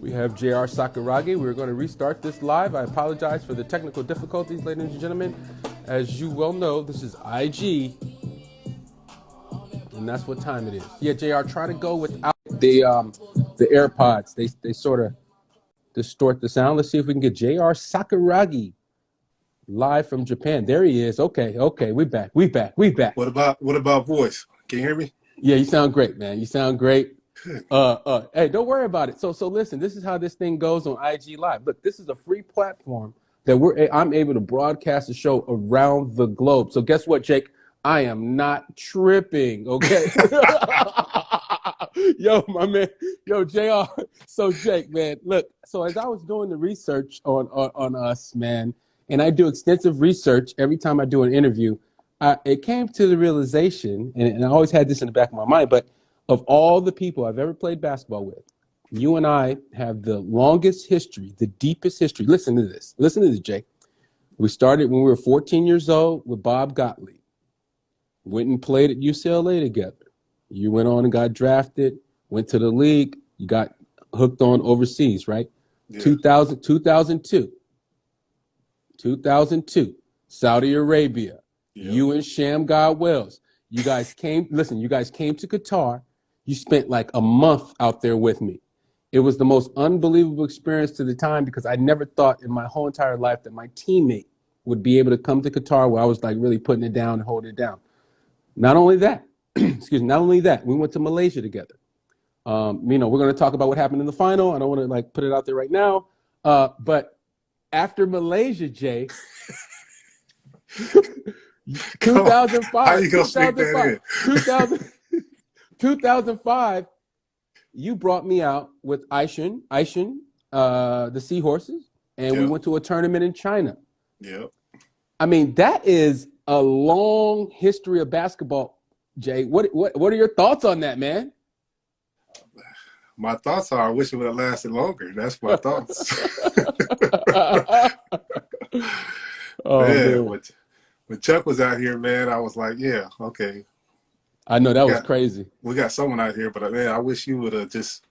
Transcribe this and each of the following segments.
We have JR Sakuragi. We're going to restart this live. I apologize for the technical difficulties, ladies and gentlemen. As you well know, this is IG, and that's what time it is. Yeah, JR, try to go without the AirPods. They sort of distort the sound. Let's see if we can get JR Sakuragi live from Japan. There he is. Okay, we back. What about voice? Can you hear me? Yeah, you sound great, man. You sound great. Hey, don't worry about it. So listen, this is how this thing goes on IG Live. Look, this is a free platform that I'm able to broadcast the show around the globe. So guess what, Jake? I am not tripping, okay? Yo, my man. Yo, JR. So, Jake, man, look, so as I was doing the research on us, man, and I do extensive research every time I do an interview, it came to the realization, and I always had this in the back of my mind, but of all the people I've ever played basketball with, you and I have the longest history, the deepest history. Listen to this, Jake. We started when we were 14 years old with Bob Gottlieb. Went and played at UCLA together. You went on and got drafted, went to the league. You got hooked on overseas, right? Yeah. 2002, Saudi Arabia. Yep. You and Shamgar Wells. You guys came to Qatar. You spent like a month out there with me. It was the most unbelievable experience to the time because I never thought in my whole entire life that my teammate would be able to come to Qatar where I was like really putting it down and holding it down. Not only that, we went to Malaysia together. We're going to talk about what happened in the final. I don't want to like put it out there right now. But after Malaysia, Jay, 2005, you brought me out with Aishin, the Seahorses, and we went to a tournament in China. Yep. I mean, that is a long history of basketball, Jay. What are your thoughts on that, man? My thoughts are I wish it would have lasted longer. That's my thoughts. Man. When Chuck was out here, man, I was like, yeah, okay. I know that was crazy. We got someone out here, but man, I wish you would have just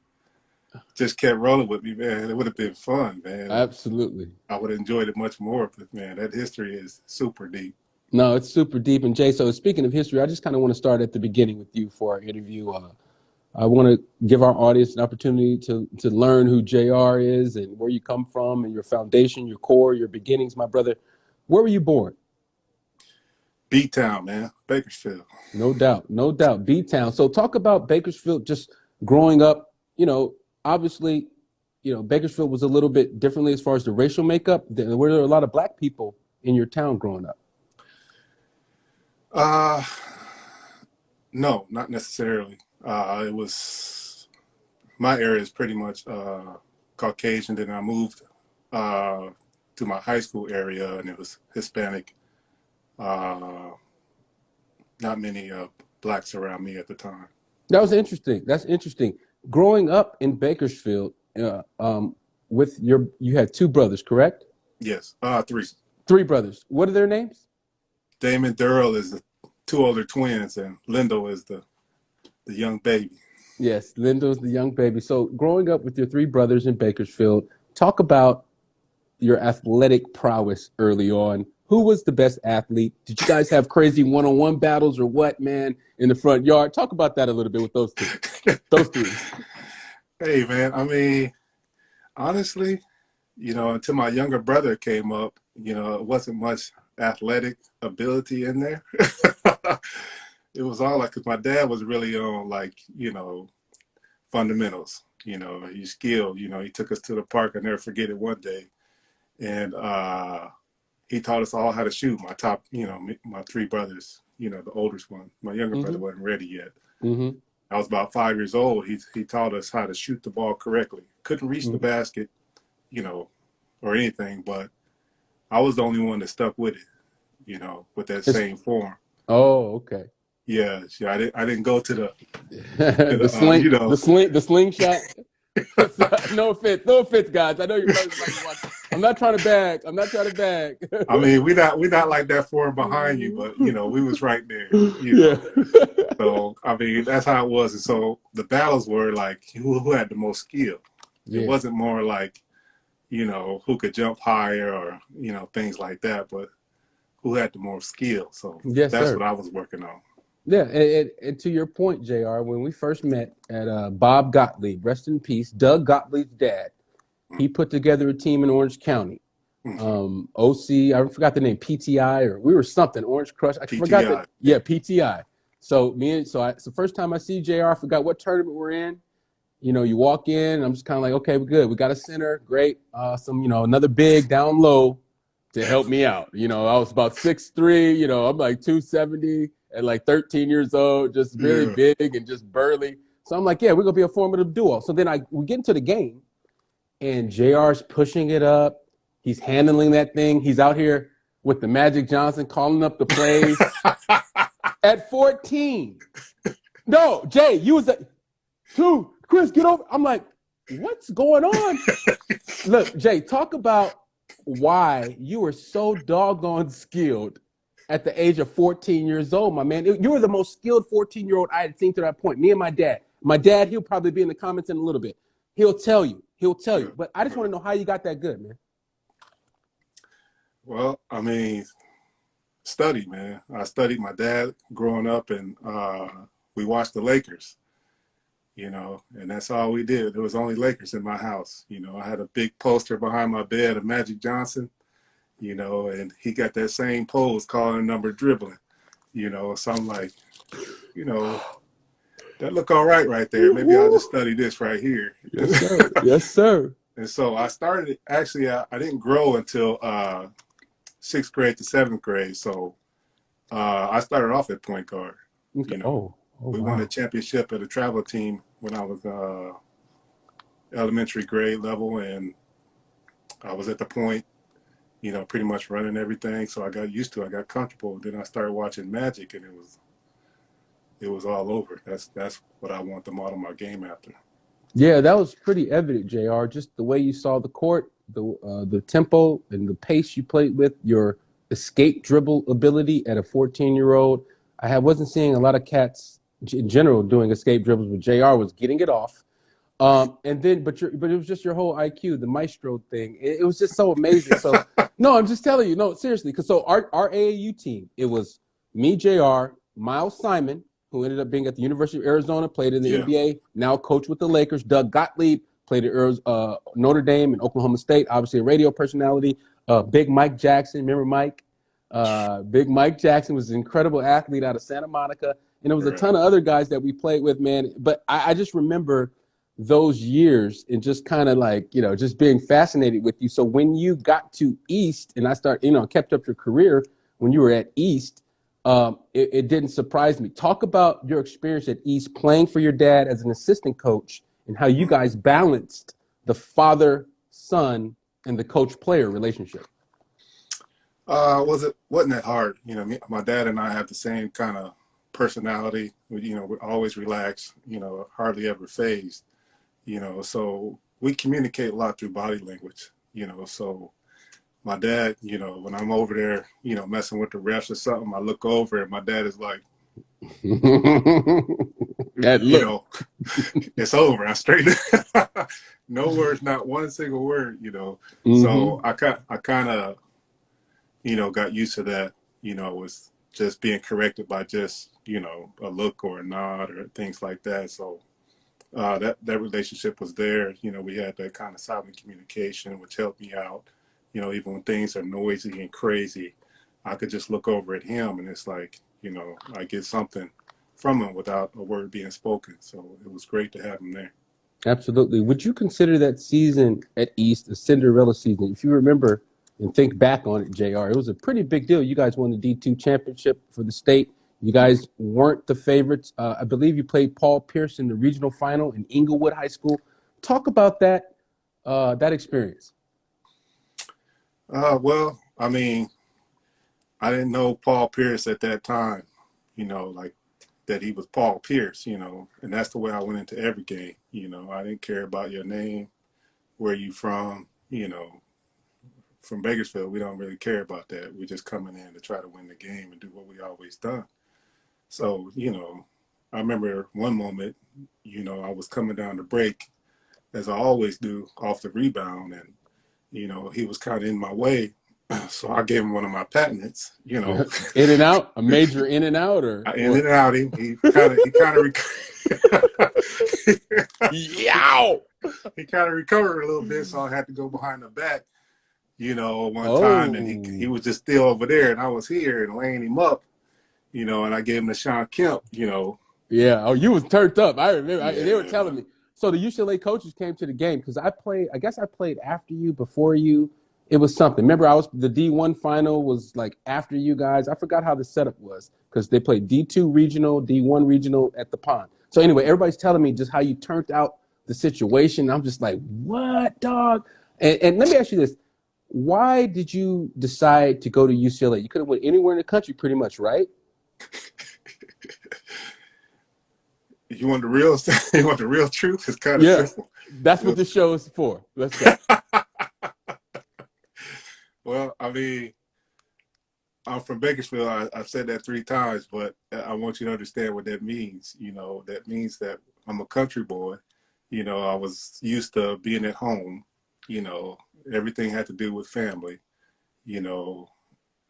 kept rolling with me, man. It would have been fun, man. Absolutely. I would have enjoyed it much more, but man, that history is super deep. No, it's super deep. And Jay, so speaking of history, I just kind of want to start at the beginning with you for our interview. I want to give our audience an opportunity to learn who JR is and where you come from and your foundation, your core, your beginnings, my brother. Where were you born? B-Town, man. Bakersfield. No doubt. B-Town. So talk about Bakersfield just growing up. Obviously, Bakersfield was a little bit differently as far as the racial makeup. Were there a lot of black people in your town growing up? No, not necessarily. It was, my area is pretty much Caucasian. Then I moved to my high school area, and it was Hispanic. Not many blacks around me at the time. That's interesting. Growing up in Bakersfield, with you had two brothers, correct? Yes, three. Three brothers. What are their names? Damon Durrell is the two older twins, and Lindo is the young baby. Yes, Lindo's the young baby. So growing up with your three brothers in Bakersfield, talk about your athletic prowess early on. Who was the best athlete? Did you guys have crazy one-on-one battles or what, man, in the front yard? Talk about that a little bit with those three. Hey, man, I mean, honestly, until my younger brother came up, it wasn't much athletic ability in there. It was all like, because my dad was really on fundamentals, his skill. He took us to the park. I'll never forget it one day. And he taught us all how to shoot. My top, my three brothers, the oldest one. My younger brother wasn't ready yet. Mm-hmm. I was about 5 years old. He taught us how to shoot the ball correctly. Couldn't reach the basket, or anything, but I was the only one that stuck with it, with that same form. Oh, okay. Yeah, I didn't go to the the slingshot. No offense, guys. I know you're watching. I'm not trying to bag. I mean, we not like that form behind you, but we was right there. Yeah. So I mean, that's how it was. And so the battles were like who had the most skill. It Yeah. wasn't more like, who could jump higher or, things like that, but who had the more skill. So Yes, that's sir. what I was working on. Yeah, and to your point, Jr. When we first met at Bob Gottlieb, rest in peace, Doug Gottlieb's dad, he put together a team in Orange County. Mm-hmm. OC, I forgot the name, PTI, or we were something, Orange Crush. I forgot that. PTI. Yeah. Yeah, PTI. So it's the first time I see JR. I forgot what tournament we're in. You walk in, and I'm just kind of like, okay, we're good. We got a center, great. Another big down low to help me out. I was about 6'3". I'm like 270 at like 13 years old, just really Yeah. big and just burly. So I'm like, yeah, we're gonna be a formative duo. So then we get into the game, and JR's pushing it up. He's handling that thing. He's out here with the Magic Johnson calling up the plays at 14. No, Jay, you was at two. Chris, get over. I'm like, what's going on? Look, Jay, talk about why you were so doggone skilled at the age of 14 years old, my man. You were the most skilled 14-year-old I had seen to that point. Me and my dad. My dad, he'll probably be in the comments in a little bit. He'll tell you. He'll tell you. But I just want to know how you got that good, man. Well, I mean, study, man. I studied my dad growing up, and we watched the Lakers, and that's all we did. There was only Lakers in my house. I had a big poster behind my bed of Magic Johnson, and he got that same pose calling a number dribbling, so I'm like, you know, that look all right there. Maybe I'll just study this right here. Yes, sir. Yes, sir. And so I started, actually, I didn't grow until sixth grade to seventh grade. So I started off at point guard. Okay. Oh, We won a wow. championship at a travel team when I was elementary grade level, and I was at the point, pretty much running everything. So I got used to it. I got comfortable. Then I started watching Magic, and it was all over. That's what I want to model my game after. Yeah, that was pretty evident, JR. Just the way you saw the court, the tempo and the pace you played with, your escape dribble ability at a 14-year-old. Wasn't seeing a lot of cats in general doing escape dribbles, but JR was getting it off. And then, but it was just your whole IQ, the maestro thing. It was just so amazing. So, no, I'm just telling you, no, seriously, because so our AAU team, it was me, JR, Miles Simon, who ended up being at the University of Arizona, played in the Yeah, NBA, now coach with the Lakers. Doug Gottlieb played at Notre Dame and Oklahoma State, obviously a radio personality. Big Mike Jackson, remember Mike? Big Mike Jackson was an incredible athlete out of Santa Monica. And there was a right. ton of other guys that we played with, man. But I just remember those years and just kind of like, just being fascinated with you. So when you got to East and kept up your career when you were at East, it didn't surprise me. Talk about your experience at East playing for your dad as an assistant coach and how you guys balanced the father, son, and the coach player relationship. Wasn't that hard? My dad and I have the same kind of personality. We're always relaxed. Hardly ever phased. So we communicate a lot through body language. So my dad, when I'm over there, messing with the refs or something, I look over and my dad is like, That you look. know, it's over. I straighten. No words, not one single word. So Mm-hmm. I kind of, got used to that. Was just being corrected by just, a look or a nod or things like that. So that relationship was there. We had that kind of silent communication, which helped me out. Even when things are noisy and crazy, I could just look over at him, and it's like, I get something from him without a word being spoken. So it was great to have him there. Absolutely. Would you consider that season at East a Cinderella season? If you remember and think back on it, JR, it was a pretty big deal. You guys won the D2 championship for the state. You Mm-hmm. guys weren't the favorites. I believe you played Paul Pierce in the regional final in Inglewood High School. Talk about that experience. Well, I mean, I didn't know Paul Pierce at that time, like that he was Paul Pierce, and that's the way I went into every game. I didn't care about your name, where you from, from Bakersfield. We don't really care about that. We're just coming in to try to win the game and do what we always done. So, I remember one moment, I was coming down the break as I always do, off the rebound. And, he was kind of in my way. So I gave him one of my patents, In and out, a major in and out, or I in what? and out him. Yow! He kind of recovered a little bit. So I had to go behind the back, one time. And he Oh, was just still over there. And I was here and laying him up, and I gave him the Sean Kemp. yeah. Oh, you was turned up. I remember. They were telling Yeah. me. So the UCLA coaches came to the game because I played. I guess I played after you, before you. It was something. Remember, I was the D1 final was like after you guys. I forgot how the setup was because they played D2 regional, D1 regional at the pond. So anyway, everybody's telling me just how you turned out the situation. I'm just like, what, dog? And let me ask you this: why did you decide to go to UCLA? You could have went anywhere in the country, pretty much, right? You want the real? You want the real truth? It's kind of Yeah, simple. that's what this show is for. Let's go. Well, I mean, I'm from Bakersfield. I've said that 3 times, but I want you to understand what that means. That means that I'm a country boy. I was used to being at home. You know, everything had to do with family. You know,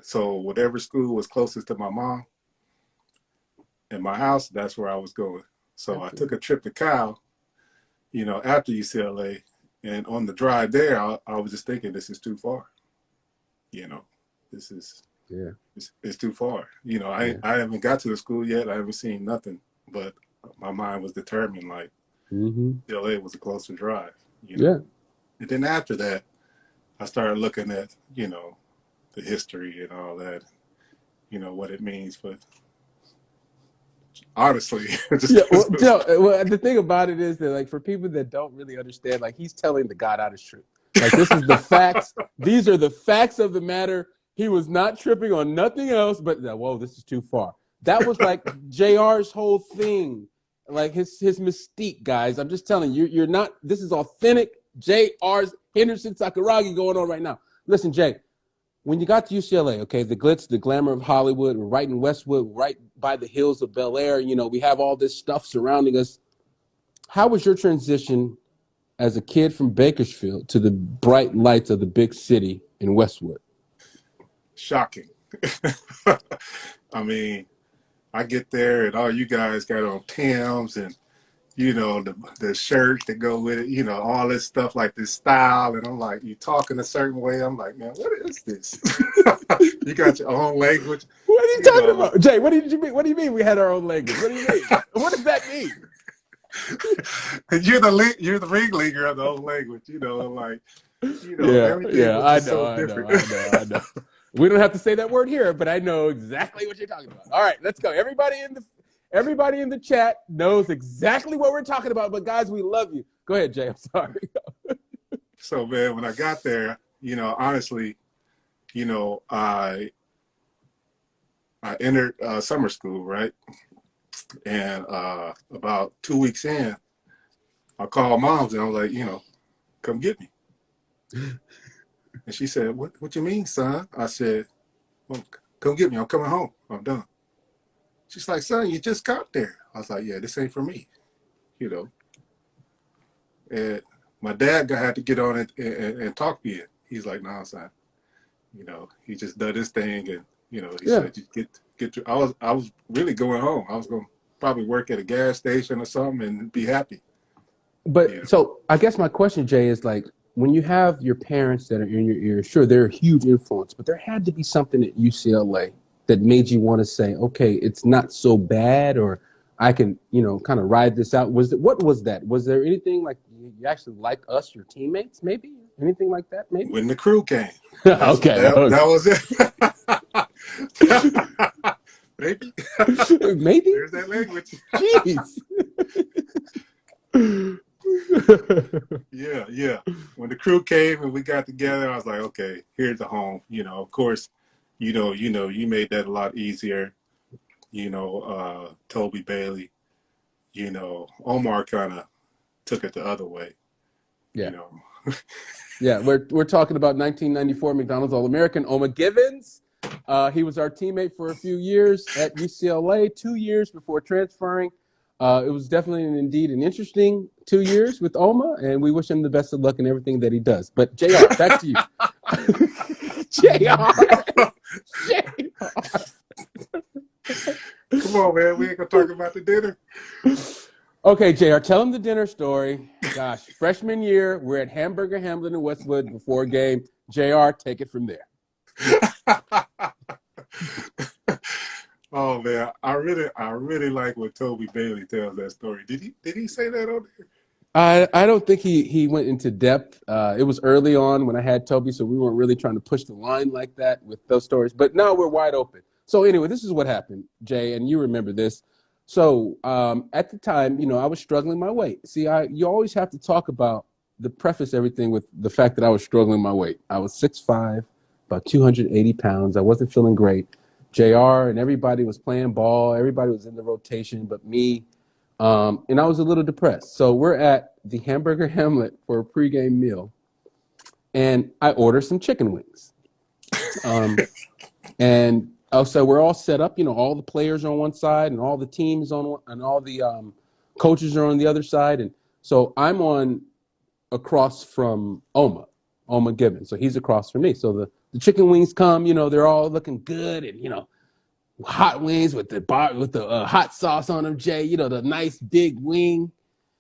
so whatever school was closest to my mom and my house, that's where I was going. So I took Absolutely. a trip to Cal, after UCLA, and on the drive there, I was just thinking, this is too far. You know, this is Yeah, it's too far. yeah. I haven't got to the school yet. I haven't seen nothing, but my mind was determined. Like Mm-hmm. LA was a closer drive. Yeah. And then after that, I started looking at the history and all that. What it means. But honestly, Yeah, just well, Joe, well, the thing about it is that, like, for people that don't really understand, like, he's telling the God honest truth. Like, this is the facts. These are the facts of the matter. He was not tripping on nothing else, but whoa, this is too far. That was like JR's whole thing, like his mystique, guys. I'm just telling you, you're not. This is authentic JR's Henderson Sakuragi going on right now. Listen, Jay, when you got to UCLA, okay, the glitz, the glamour of Hollywood, we're right in Westwood, right by the hills of Bel Air. We have all this stuff surrounding us. How was your transition as a kid from Bakersfield to the bright lights of the big city in Westwood? shocking. I mean, I get there and all you guys got on Timbs and the shirt that go with it, all this stuff like this style. And I'm like, you talking a certain way. I'm like, man, what is this? You got your own language, What are you you talking know. about, Jay? What did you mean? What do you mean we had our own language? What do you mean? What does that mean? And you're the ringleader of the whole language, like, Yeah, everything yeah, was I just know, so I know, different. I know, I know. We don't have to say that word here, but I know exactly what you're talking about. All right, let's go. Everybody in the chat knows exactly what we're talking about. But guys, we love you. Go ahead, Jay. I'm sorry. So man, when I got there, honestly, I entered summer school, right? And about 2 weeks in, I called moms and I was like, come get me. And she said, what you mean, son? I said, well, come get me. I'm coming home. I'm done. She's like, son, you just got there. I was like, yeah, this ain't for me, you know. And my dad had to get on it and talk to me. He's like, nah, son. He just done his thing, and he Yeah, said, you get to. I was really going home. I was going to probably work at a gas station or something and be happy. but so I guess my question, Jay, is like when you have your parents that are in your ear, sure, they're a huge influence, but there had to be something at UCLA that made you want to say, okay, it's not so bad, or I can, kind of ride this out. What was that? Was there anything like you actually like us, your teammates, maybe anything like that, maybe? When the crew came, that's Okay, that was it. Maybe maybe. there's that language. Jeez. Yeah, yeah. When the crew came and we got together, I was like, okay, here's the home. Of course, you made that a lot easier. Toby Bailey. Omar kind of took it the other way. You Yeah. know, Yeah, we're talking about 1994 McDonald's All-American Oma Givens. He was our teammate for a few years at UCLA, 2 years before transferring. It was definitely indeed an interesting 2 years with Oma, and we wish him the best of luck in everything that he does. But JR, back to you. JR. JR. Come on, man. We ain't gonna talk about the dinner. Okay, JR, tell him the dinner story. Gosh, freshman year, we're at Hamburger Hamlet in Westwood before a game. JR, take it from there. Oh man, I really like when Toby Bailey tells that story. Did he say that on there? I don't think he went into depth. It was early on when I had Toby, so we weren't really trying to push the line like that with those stories. But now we're wide open. So anyway, this is what happened, Jay, and you remember this. So at the time, I was struggling my weight. See, you always have to talk about preface everything with the fact that I was struggling my weight. I was 6'5", about 280 pounds. I wasn't feeling great. JR and everybody was playing ball. Everybody was in the rotation, but me. And I was a little depressed. So we're at the Hamburger Hamlet for a pregame meal, and I order some chicken wings. And so we're all set up. All the players are on one side, and all the teams on one, and all the coaches are on the other side. And so I'm on across from Oma Gibbons. So he's across from me. So the chicken wings come. They're all looking good, and hot wings with the hot sauce on them, Jay. The nice big wing.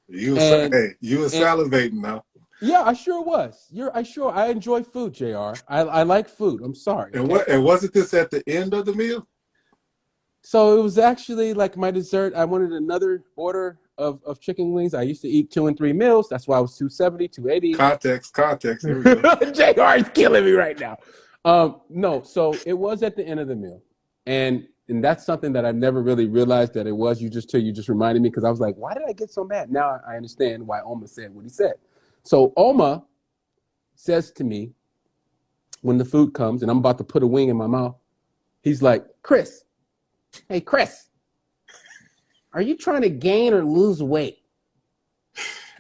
You were salivating now. Yeah, I sure was. I enjoy food, JR. I like food. I'm sorry. And and wasn't this at the end of the meal? So it was actually like my dessert. I wanted another order of chicken wings. I used to eat 2 and 3 meals. That's why I was 270, 280. Context. Here we go. JR is killing me right now. No, so it was at the end of the meal. And that's something that I never really realized that it was. You just reminded me, because I was like, why did I get so mad? Now I understand why Oma said what he said. So Oma says to me when the food comes and I'm about to put a wing in my mouth, he's like, Chris, are you trying to gain or lose weight?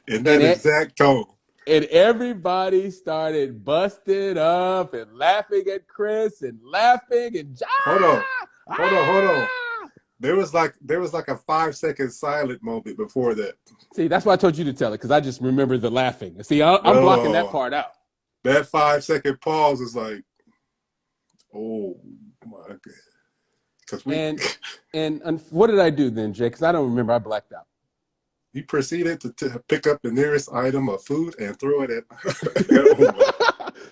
In that exact tone. And everybody started busting up and laughing at Chris and laughing and Hold on. There was like a 5-second silent moment before that. See, that's why I told you to tell it, because I just remember the laughing. See, I'm blocking that part out. That 5-second pause is like, oh my God. And what did I do then, Jay? Because I don't remember. I blacked out. You proceeded to pick up the nearest item of food and throw it at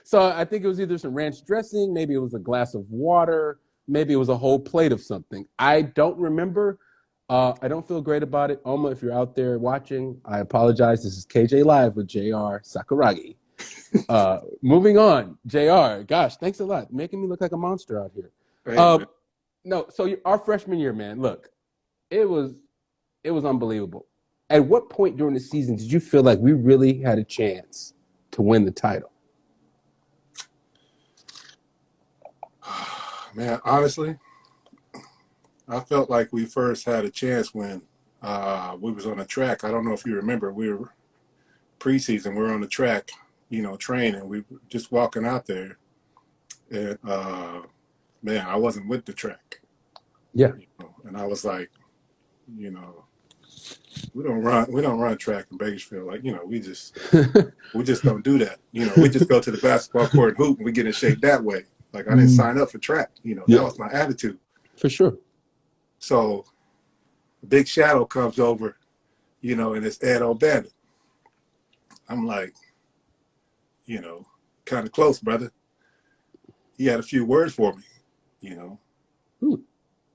So I think it was either some ranch dressing, maybe it was a glass of water, maybe it was a whole plate of something. I don't remember. I don't feel great about it. Oma, if you're out there watching, I apologize. This is KJ Live with JR Sakuragi. Moving on, JR. Gosh, thanks a lot. Making me look like a monster out here. No, so our freshman year, man, look, it was unbelievable. At what point during the season did you feel like we really had a chance to win the title? Man, honestly, I felt like we first had a chance when we was on the track. I don't know if you remember, we were preseason. We were on the track, training. We were just walking out there, and man, I wasn't with the track. Yeah, and I was like, we don't run track in Bakersfield. Like, we just don't do that. We just go to the basketball court and hoop, and we get in shape that way. Like, I didn't sign up for track. That was my attitude. For sure. So a big shadow comes over, and it's Ed O'Bannon. I'm like, kind of close, brother. He had a few words for me,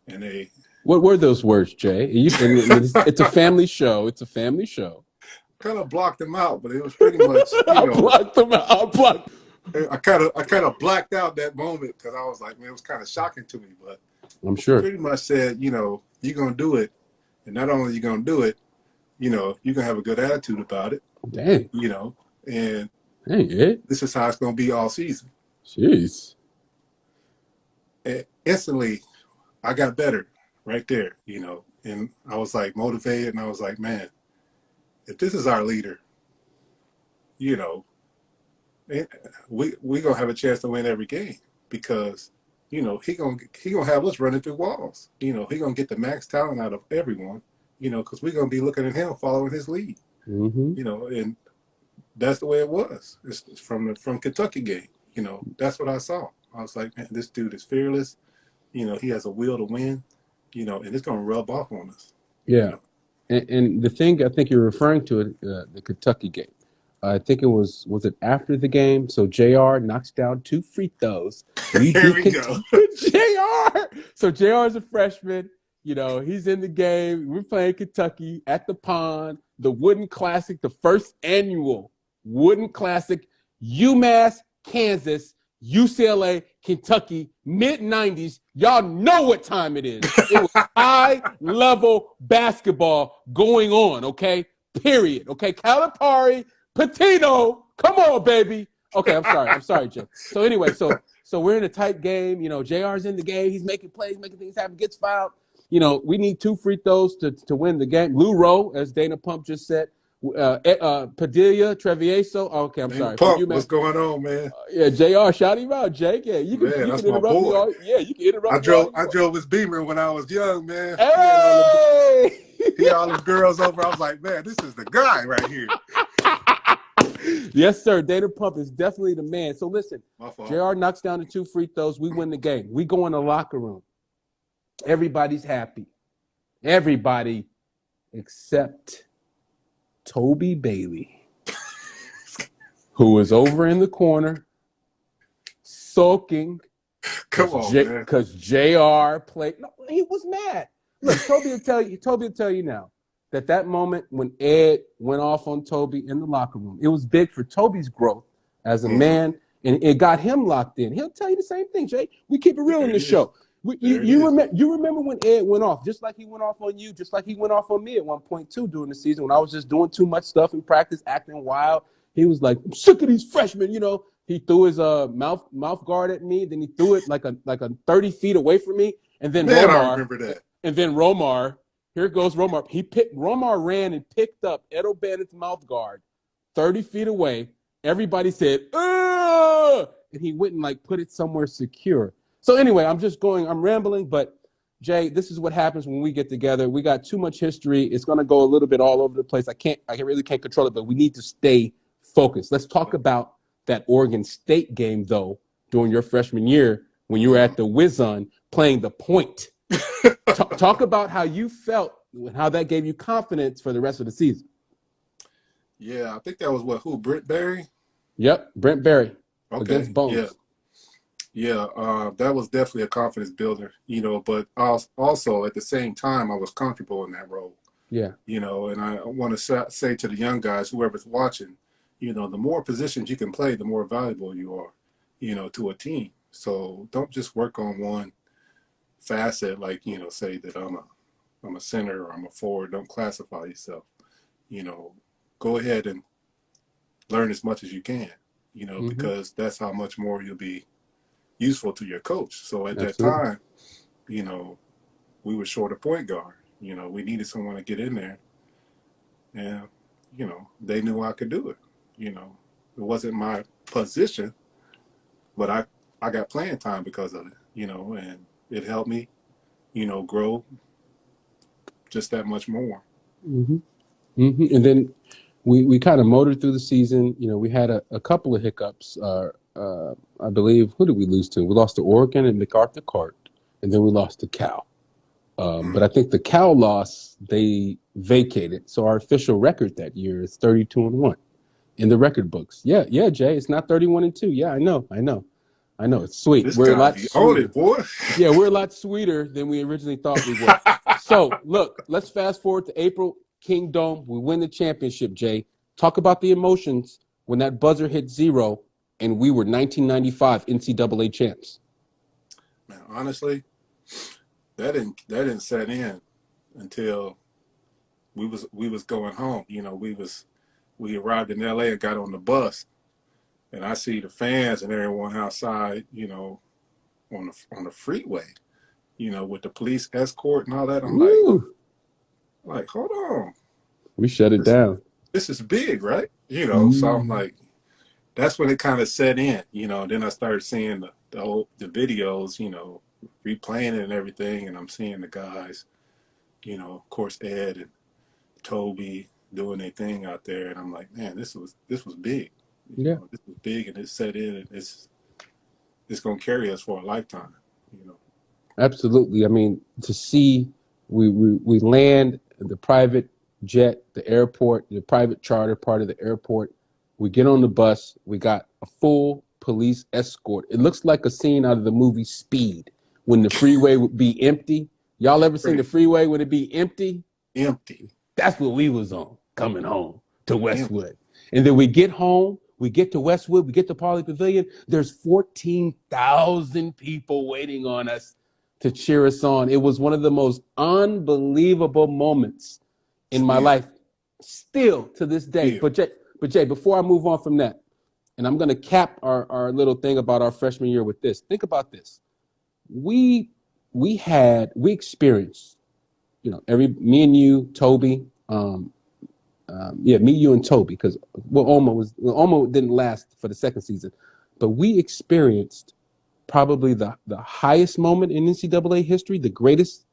and they. What were those words, Jay? It's a family show. It's a family show. Kind of blocked them out, but it was pretty much. Blocked them out. I kind of blacked out that moment because I was like, man, it was kind of shocking to me. But I'm sure. Pretty much said, you're gonna do it, and not only you gonna do it, you're gonna have a good attitude about it. Dang. And this is how it's gonna be all season. Jeez. And instantly, I got better. Right there, and I was like motivated, and I was like, man, if this is our leader, we gonna have a chance to win every game, because he gonna have us running through walls. He gonna get the max talent out of everyone. because we're gonna be looking at him following his lead, Mm-hmm. and that's the way it was. It's from Kentucky game. That's what I saw. I was like, man, this dude is fearless. He has a will to win. And it's gonna rub off on us. You Yeah. know, And the thing I think you're referring to it, the Kentucky game. I think was it after the game? So Jr. knocks down 2 free throws. We Here beat we go. Kentucky. Jr. So Jr. is a freshman. He's in the game. We're playing Kentucky at the pond, the Wooden Classic, the first annual Wooden Classic, UMass, Kansas, UCLA, Kentucky, mid-90s. Y'all know what time it is. It was high level basketball going on, okay? Period. Okay, Calipari, Patino, come on, baby. Okay, I'm sorry, Jay. So anyway, so we're in a tight game. JR's in the game. He's making plays, making things happen, gets fouled. We need 2 free throws to win the game. Lou Rowe, as Dana Pump just said. Padilla, Trevieso. Oh, okay, I'm sorry. From Pump, you, man. what's going on, man? Yeah, JR, shout him out, Jake. Yeah, you Man, can that's my interrupt me boy. all. Yeah, you can I interrupt me all drove you I want. drove his Beamer when I was young, man. Hey! He had all them girls over. I was like, man, this is the guy right here. Yes, sir. Dana Pump is definitely the man. So listen, My fault. JR knocks down the 2 free throws. We win the game. We go in the locker room. Everybody's happy. Everybody except Toby Bailey, who is over in the corner sulking Come on, man. because JR played. No, he was mad. Look, Toby will tell you now that moment when Ed went off on Toby in the locker room, it was big for Toby's growth as a man, and it got him locked in. He'll tell you the same thing, Jay. We keep it real in this show. You remember when Ed went off, just like he went off on you, just like he went off on me at one point too during the season when I was just doing too much stuff in practice, acting wild. He was like, I'm sick of these freshmen, He threw his mouth guard at me, then he threw it like a 30 feet away from me, and then Man, I remember that. And then Romar, here goes Romar. Romar ran and picked up Ed O'Bannon's mouth guard 30 feet away. Everybody said, ugh! And he went and put it somewhere secure. So anyway, I'm rambling, but Jay, this is what happens when we get together. We got too much history. It's going to go a little bit all over the place. I really can't control it, but we need to stay focused. Let's talk about that Oregon State game, though, during your freshman year when you were at the Whizzon playing the point. Talk about how you felt and how that gave you confidence for the rest of the season. Yeah, I think that was who? Brent Berry? Yep, Brent Berry against Bones. Yeah, that was definitely a confidence builder, but also at the same time, I was comfortable in that role. Yeah. And I want to say to the young guys, whoever's watching, the more positions you can play, the more valuable you are, to a team. So don't just work on one facet, say that I'm a center or I'm a forward. Don't classify yourself. Go ahead and learn as much as you can, because that's how much more you'll be useful to your coach. So at that time, we were short a point guard. We needed someone to get in there. And, they knew I could do it. It wasn't my position, but I got playing time because of it, and it helped me, grow just that much more. Mm-hmm. Mm-hmm. And then we kind of motored through the season. We had a couple of hiccups. I believe, who did we lose to? We lost to Oregon and MacArthur Court, and then we lost to Cal. But I think the Cal loss, they vacated. So our official record that year is 32-1 in the record books. Yeah, Jay, it's not 31-2. Yeah, I know. It's sweet. This we're guy, a lot sweeter. It, boy. Yeah, we're a lot sweeter than we originally thought we were. So, look, let's fast forward to April, Kingdom. We win the championship, Jay. Talk about the emotions when that buzzer hit 0 and we were 1995 NCAA champs. Man, honestly, that didn't set in until we was going home. We arrived in LA and got on the bus, and I see the fans and everyone outside, on the freeway, with the police escort and all that. I'm like, hold on. We shut it down. This is big, right? So I'm like, that's when it kind of set in, then I started seeing the videos, replaying it and everything. And I'm seeing the guys, of course, Ed and Toby doing their thing out there, and I'm like, man, this was big. Yeah. This was big, and it set in, and it's gonna carry us for a lifetime. Absolutely. I mean, to see we land the private jet, the airport, the private charter part of the airport. We get on the bus. We got a full police escort. It looks like a scene out of the movie Speed when the freeway would be empty. Y'all ever seen the freeway when it be empty? Empty. That's what we was on coming home to Westwood. Empty. And then we get home. We get to Westwood. We get to Pauley Pavilion. There's 14,000 people waiting on us to cheer us on. It was one of the most unbelievable moments in my life, still to this day. But Jay, before I move on from that, and I'm going to cap our little thing about our freshman year with this. Think about this. We experienced, me and you, Toby, me, you, and Toby, because Oma didn't last for the second season, but we experienced probably the highest moment in NCAA history, the greatest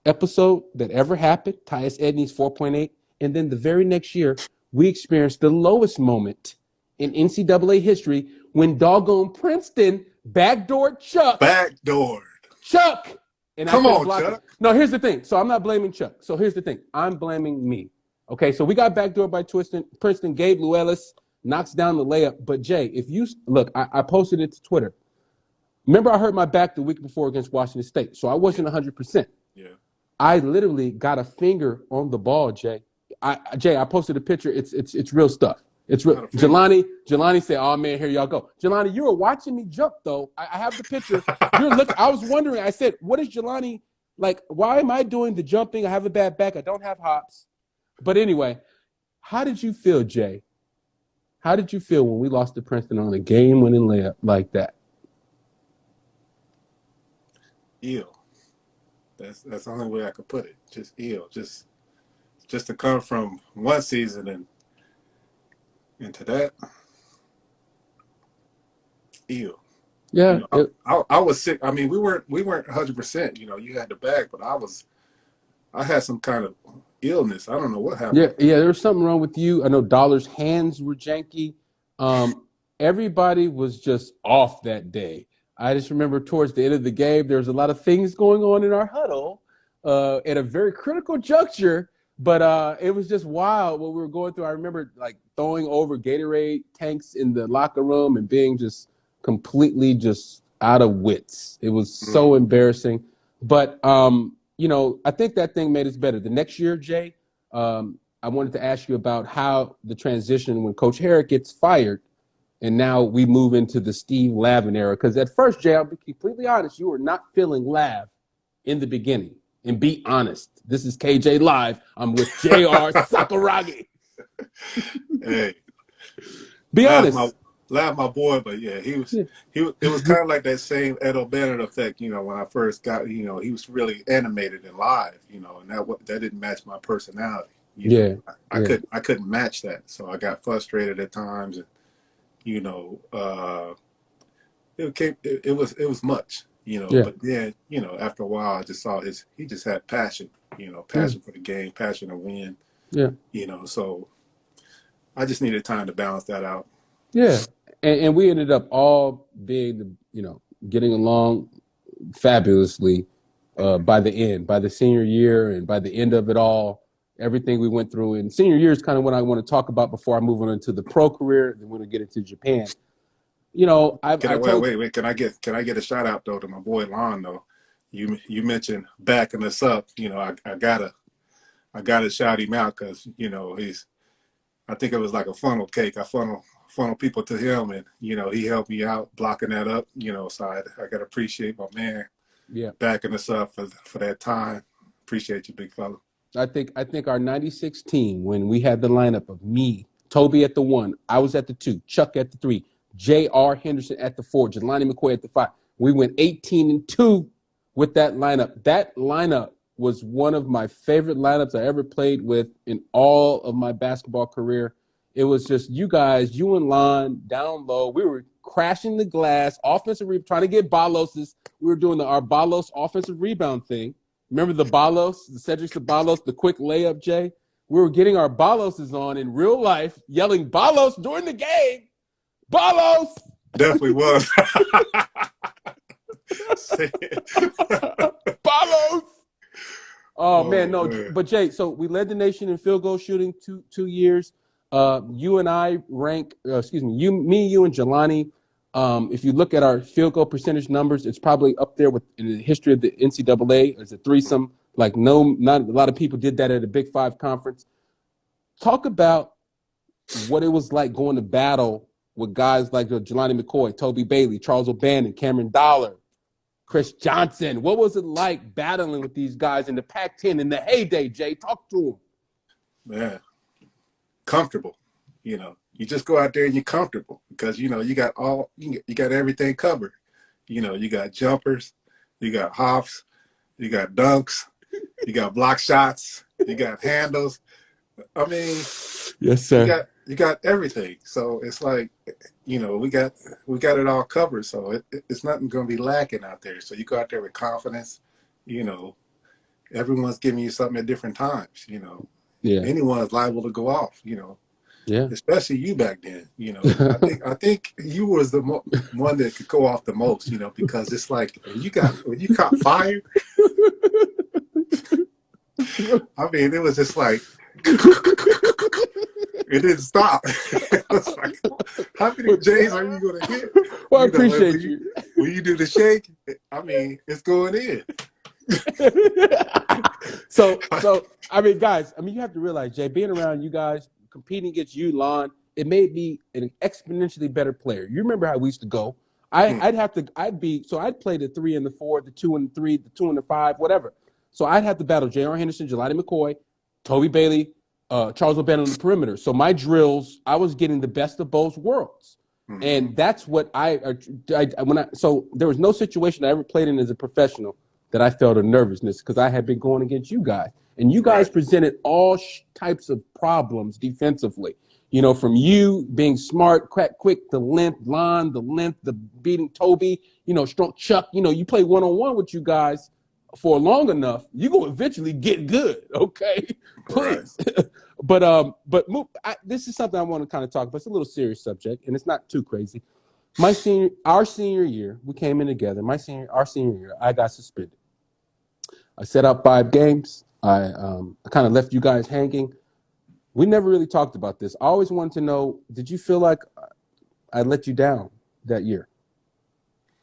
episode that ever happened, Tyus Edney's 4.8, and then the very next year, we experienced the lowest moment in NCAA history when doggone Princeton backdoored Chuck. Chuck! And come on, Chuck. No, here's the thing. So I'm not blaming Chuck. So here's the thing. I'm blaming me. Okay, so we got backdoored by Princeton. Gabe Lewellis knocks down the layup. But Jay, if you look, I posted it to Twitter. Remember, I hurt my back the week before against Washington State, so I wasn't 100%. Yeah. I literally got a finger on the ball, Jay. I posted a picture. It's real stuff. It's real. Jelani said, "Oh man, here y'all go." Jelani, you were watching me jump though. I have the picture. You're looking. I was wondering. I said, "What is Jelani like? Why am I doing the jumping? I have a bad back. I don't have hops." But anyway, how did you feel, Jay? How did you feel when we lost to Princeton on a game-winning layup like that? Ill. That's the only way I could put it. Just ill. Just to come from one season and into that. Ill. Yeah. I was sick. I mean, we weren't 100%. You had the bag, but I had some kind of illness. I don't know what happened. Yeah. There was something wrong with you. I know Dollar's hands were janky. Everybody was just off that day. I just remember towards the end of the game, there was a lot of things going on in our huddle at a very critical juncture, but it was just wild what we were going through. I remember like throwing over Gatorade tanks in the locker room and being just completely just out of wits. It was so embarrassing. But, I think that thing made us better. The next year, Jay, I wanted to ask you about how the transition when Coach Herrick gets fired, and now we move into the Steve Lavin era. Because at first, Jay, I'll be completely honest, you were not feeling Lav in the beginning. And be honest. This is KJ Live. I'm with JR Sakuragi. Hey. Be honest. Lav my boy, but yeah, it was kind of like that same Ed O'Bannon effect, when I first got, he was really animated and live, and that didn't match my personality. I couldn't match that. So I got frustrated at times, and it was much, but then, after a while I just saw he just had passion, passion for the game, passion to win. Yeah. So I just needed time to balance that out. Yeah. And we ended up all being, getting along fabulously by the end, by the senior year, and by the end of it all, everything we went through. And senior year is kind of what I want to talk about before I move on into the pro career. Then we're going to get into Japan. Wait. Can I get a shout out though to my boy Lon though? You mentioned backing us up. I gotta shout him out because I think it was like a funnel cake. I funnel people to him, and he helped me out blocking that up. So I gotta appreciate my man. Yeah, backing us up for that time. Appreciate you, big fella. I think our '96 team, when we had the lineup of me, Toby at the 1, I was at the 2, Chuck at the 3, J.R. Henderson at the 4, Jelani McCoy at the 5. We went 18-2 with that lineup. That lineup was one of my favorite lineups I ever played with in all of my basketball career. It was just you guys, you and Lon down low. We were crashing the glass, trying to get Balos's. We were doing our Balos offensive rebound thing. Remember the Balos, the Cedric Balos, the quick layup, Jay? We were getting our Baloses on in real life, yelling Balos during the game. Balos! Definitely was. Balos! Oh man, Oh no, man. but Jay, so we led the nation in field goal shooting 2 years. You and I rank, excuse me, you and Jelani. If you look at our field goal percentage numbers, it's probably up there with in the history of the NCAA as a threesome. Like not a lot of people did that at a Big Five conference. Talk about what it was like going to battle with guys like Jelani McCoy, Toby Bailey, Charles O'Bannon, Cameron Dollar, Chris Johnson. What was it like battling with these guys in the Pac-10 in the heyday, Jay? Talk to them. Man, comfortable. You just go out there and you're comfortable because you got you got everything covered. You got jumpers, you got hops, you got dunks, you got block shots, you got handles. I mean, yes, sir. You got everything. So it's like, we got it all covered. So it's nothing going to be lacking out there. So you go out there with confidence. Everyone's giving you something at different times. Yeah. Anyone's liable to go off. Yeah. Especially you back then. I think you was the one that could go off the most. Because it's like when you caught fire. I mean, it was just like. It didn't stop. It was like, how many J's are you going to hit? Well, I appreciate you. When you do the shake, I mean, it's going in. So I mean, guys, you have to realize, Jay, being around you guys, competing against you, Lon, it made me an exponentially better player. You remember how we used to go. I'd play the 3 and the 4, the 2 and the 3, the 2 and the 5, whatever. So I'd have to battle J.R. Henderson, Jelani McCoy, Toby Bailey, Charles O'Bannon on the perimeter. So my drills, I was getting the best of both worlds. Mm-hmm. And that's what so there was no situation I ever played in as a professional that I felt a nervousness because I had been going against you guys. And you guys presented all types of problems defensively. From you being smart, quick, the length, the beating Toby, strong Chuck, you play one-on-one with you guys for long enough, you're going to eventually get good, okay? Please. Right. But this is something I want to kind of talk about. It's a little serious subject, and it's not too crazy. Our senior year, we came in together. Our senior year, I got suspended. I set out 5 games. I kind of left you guys hanging. We never really talked about this. I always wanted to know, did you feel like I let you down that year?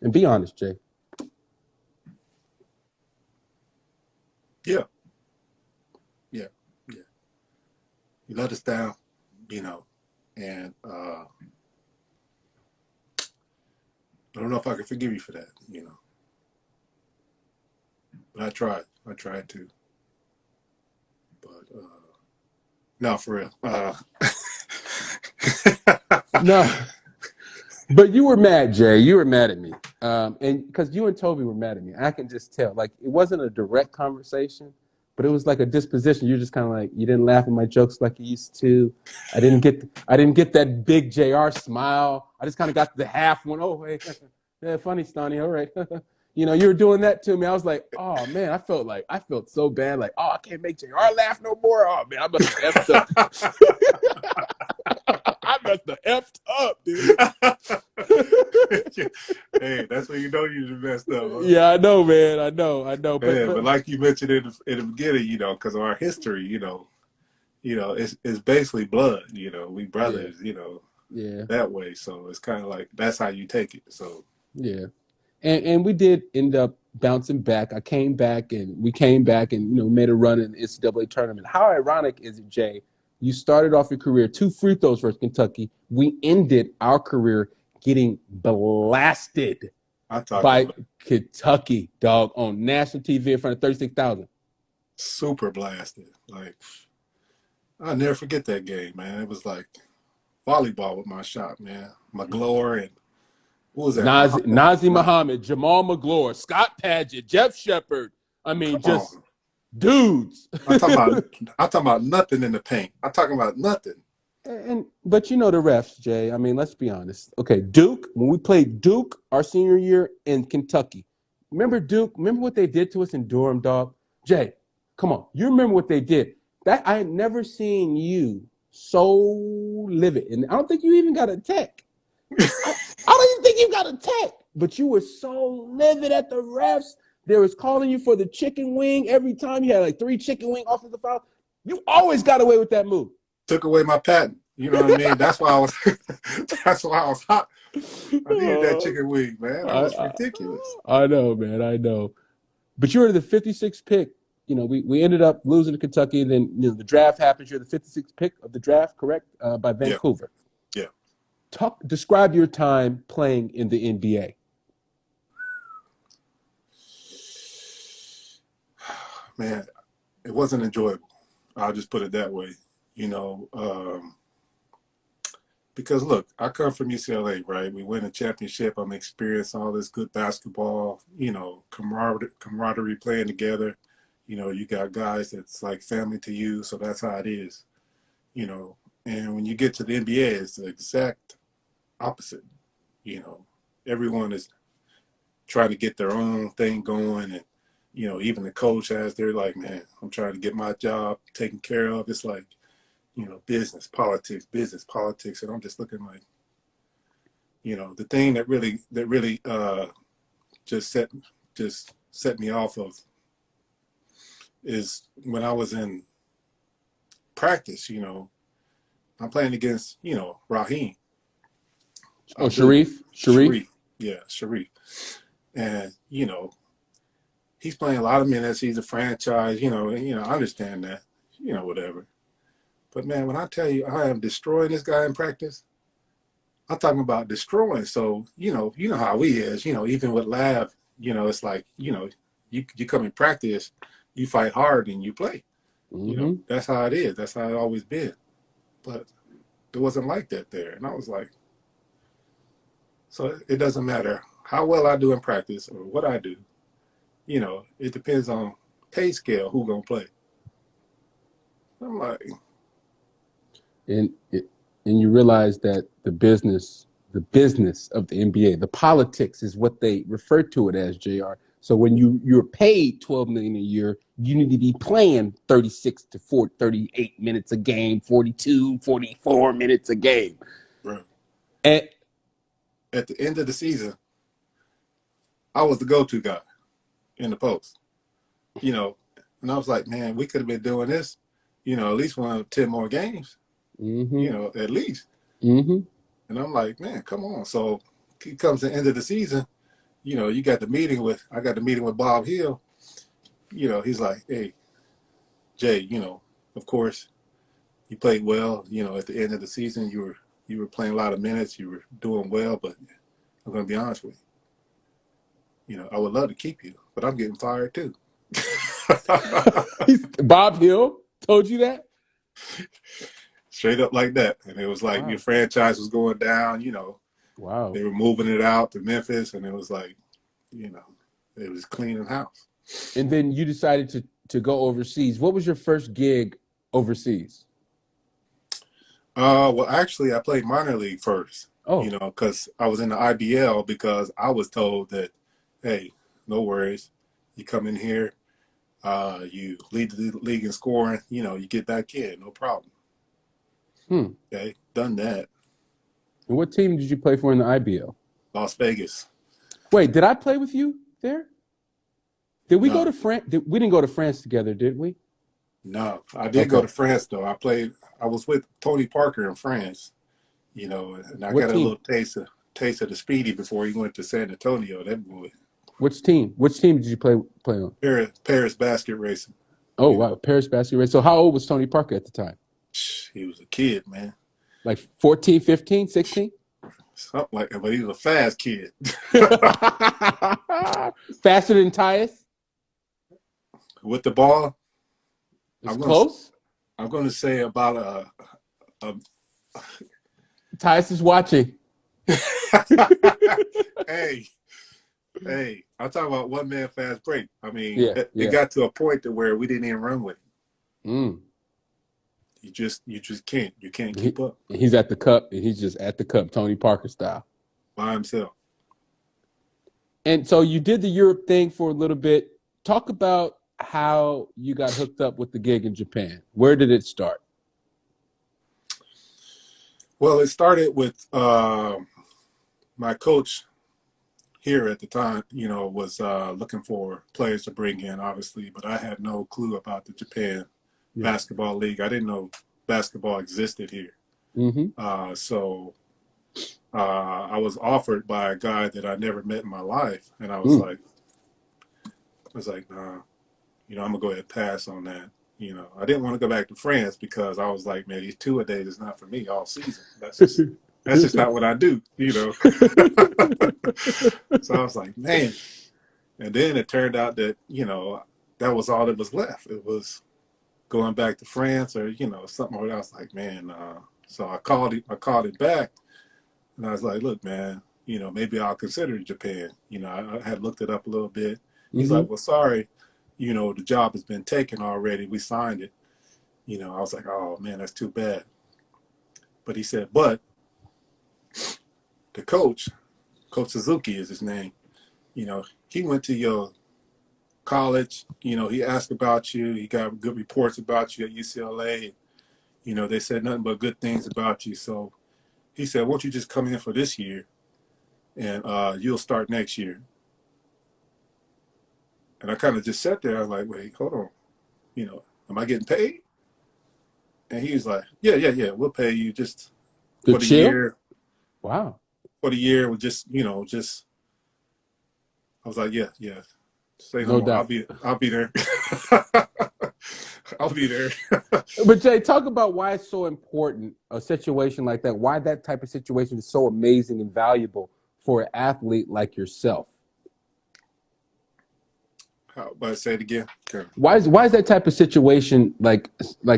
And be honest, Jay. Yeah. You let us down, and I don't know if I can forgive you for that, But I tried to. But no, for real. No. But you were mad, Jay. You were mad at me. And because you and Toby were mad at me. I can just tell. Like, it wasn't a direct conversation, but it was like a disposition. You're just kind of like, you didn't laugh at my jokes like you used to. I didn't get that big JR smile. I just kind of got the half one. Oh, hey, yeah, funny, Stoney. All right. You were doing that to me. I was like, oh man, I felt so bad. Like, oh, I can't make JR laugh no more. Oh man, I must have effed up. I must have effed up, dude. Hey, that's when you know you messed up. Huh? Yeah, I know, man. I know. But like you mentioned in the beginning, because of our history, it's basically blood. We brothers, yeah, that way. So it's kind of like that's how you take it. So yeah, and we did end up bouncing back. We came back and made a run in the NCAA tournament. How ironic is it, Jay? You started off your career 2 free throws versus Kentucky. We ended our career getting blasted by Kentucky, dog, on national TV in front of 36,000. Super blasted. Like, I'll never forget that game, man. It was like volleyball with my shot, man. McGlure and what was that? Nazi Muhammad, Jamal McGlure, Scott Padgett, Jeff Shepard. I mean, just dudes. I'm talking about nothing in the paint. I'm talking about nothing. But the refs, Jay. I mean, let's be honest. Okay, Duke. When we played Duke our senior year in Kentucky, remember Duke? Remember what they did to us in Durham, dog? Jay, come on. You remember what they did. That I had never seen you so livid. And I don't think you even got a tech. I don't even think you got a tech. But you were so livid at the refs. They was calling you for the chicken wing every time. You had like 3 chicken wing offensive fouls. You always got away with that move. Took away my patent. You know what I mean? That's why I was that's why I was hot. I needed that chicken wing, man. That was ridiculous. I know, man. I know. But you were the 56th pick. You know, we ended up losing to Kentucky. Then the draft happens. You're the 56th pick of the draft, correct? By Vancouver. Yeah. Describe your time playing in the NBA. Man, it wasn't enjoyable. I'll just put it that way. Because look, I come from UCLA, right? We win a championship. I'm experiencing all this good basketball, camaraderie playing together. You got guys that's like family to you, so that's how it is. And when you get to the NBA, it's the exact opposite. Everyone is trying to get their own thing going, and even the coach they're like, man, I'm trying to get my job taken care of. It's like, business, politics, and I'm just looking like, the thing that really just set me off of is when I was in practice. I'm playing against Raheem. Oh, Sharif. Yeah, Sharif. And he's playing a lot of minutes. He's a franchise. I understand that. Whatever. But man, when I tell you I am destroying this guy in practice, I'm talking about destroying. So you know how he is. Even with Lab, it's like you come in practice, you fight hard and you play. Mm-hmm. That's how it is. That's how it always been. But it wasn't like that there, and I was like, so it doesn't matter how well I do in practice or what I do. It depends on pay scale who gonna play. I'm like. And you realize that the business of the NBA, the politics is what they refer to it as, JR. So when you're paid $12 million a year, you need to be playing 36 to 38 minutes a game, 42, 44 minutes a game. Right. And at the end of the season, I was the go-to guy in the post. And I was like, man, we could have been doing this, at least 10 more games. Mm-hmm. At least. Mm-hmm. And I'm like, man, come on. So it comes the end of the season, I got the meeting with Bob Hill. He's like, hey, Jay, of course, you played well. At the end of the season, you were playing a lot of minutes. You were doing well, but I'm going to be honest with you. I would love to keep you, but I'm getting fired too. Bob Hill told you that? Straight up like that. And it was like, wow. Your franchise was going down, Wow. They were moving it out to Memphis, and it was like, it was cleaning house. And then you decided to go overseas. What was your first gig overseas? Well, actually, I played minor league first. Oh. Because I was in the IBL because I was told that, hey, no worries. You come in here, you lead the league in scoring, you get back in, no problem. Okay, done that. And what team did you play for in the IBL? Las Vegas. Wait, did I play with you there? Did we go to France? We didn't go to France together, did we? No, I did go to France though. I was with Tony Parker in France, and I got a little taste of the Speedy before he went to San Antonio. That boy. Which team? Which team did you play on? Paris Basket Racing. Oh wow, Paris Basket Racing. So how old was Tony Parker at the time? He was a kid, man. Like 14, 15, 16? Something like that, but he was a fast kid. Faster than Tyus? With the ball? It's close? I'm going to say about a Tyus is watching. Hey, I'm talking about one man fast break. I mean, it got to a point to where we didn't even run with him. You just can't. You can't keep up. He's at the cup, and he's just at the cup, Tony Parker style. By himself. And so you did the Europe thing for a little bit. Talk about how you got hooked up with the gig in Japan. Where did it start? Well, it started with my coach here at the time, was looking for players to bring in, obviously, but I had no clue about the Japan Yeah. basketball league. I didn't know basketball existed here. So I was offered by a guy that I never met in my life, and I was like, nah, I'm gonna go ahead and pass on that. I didn't want to go back to France because I was like, man, these 2-a-days is not for me all season. That's just not what I do. So I was like, man. And then it turned out that, that was all that was left. It was going back to France or, something where I was like, man, so I called it back, and I was like, look, man, maybe I'll consider Japan. I had looked it up a little bit. He's like, well, sorry, the job has been taken already. We signed it. I was like, oh man, that's too bad. But he said, but the Coach Suzuki is his name. He went to your college. He asked about you. He got good reports about you at UCLA. They said nothing but good things about you. So he said, won't you just come in for this year, and you'll start next year. And I kind of just sat there. I was like, wait, hold on. Am I getting paid? And he was like, yeah, we'll pay you just for the year. Wow. For the year, with just. I was like, yeah. Say no more. Doubt. I'll be there. I'll be there. But Jay, talk about why it's so important, a situation like that, why that type of situation is so amazing and valuable for an athlete like yourself. But say it again. Okay. Why is that type of situation like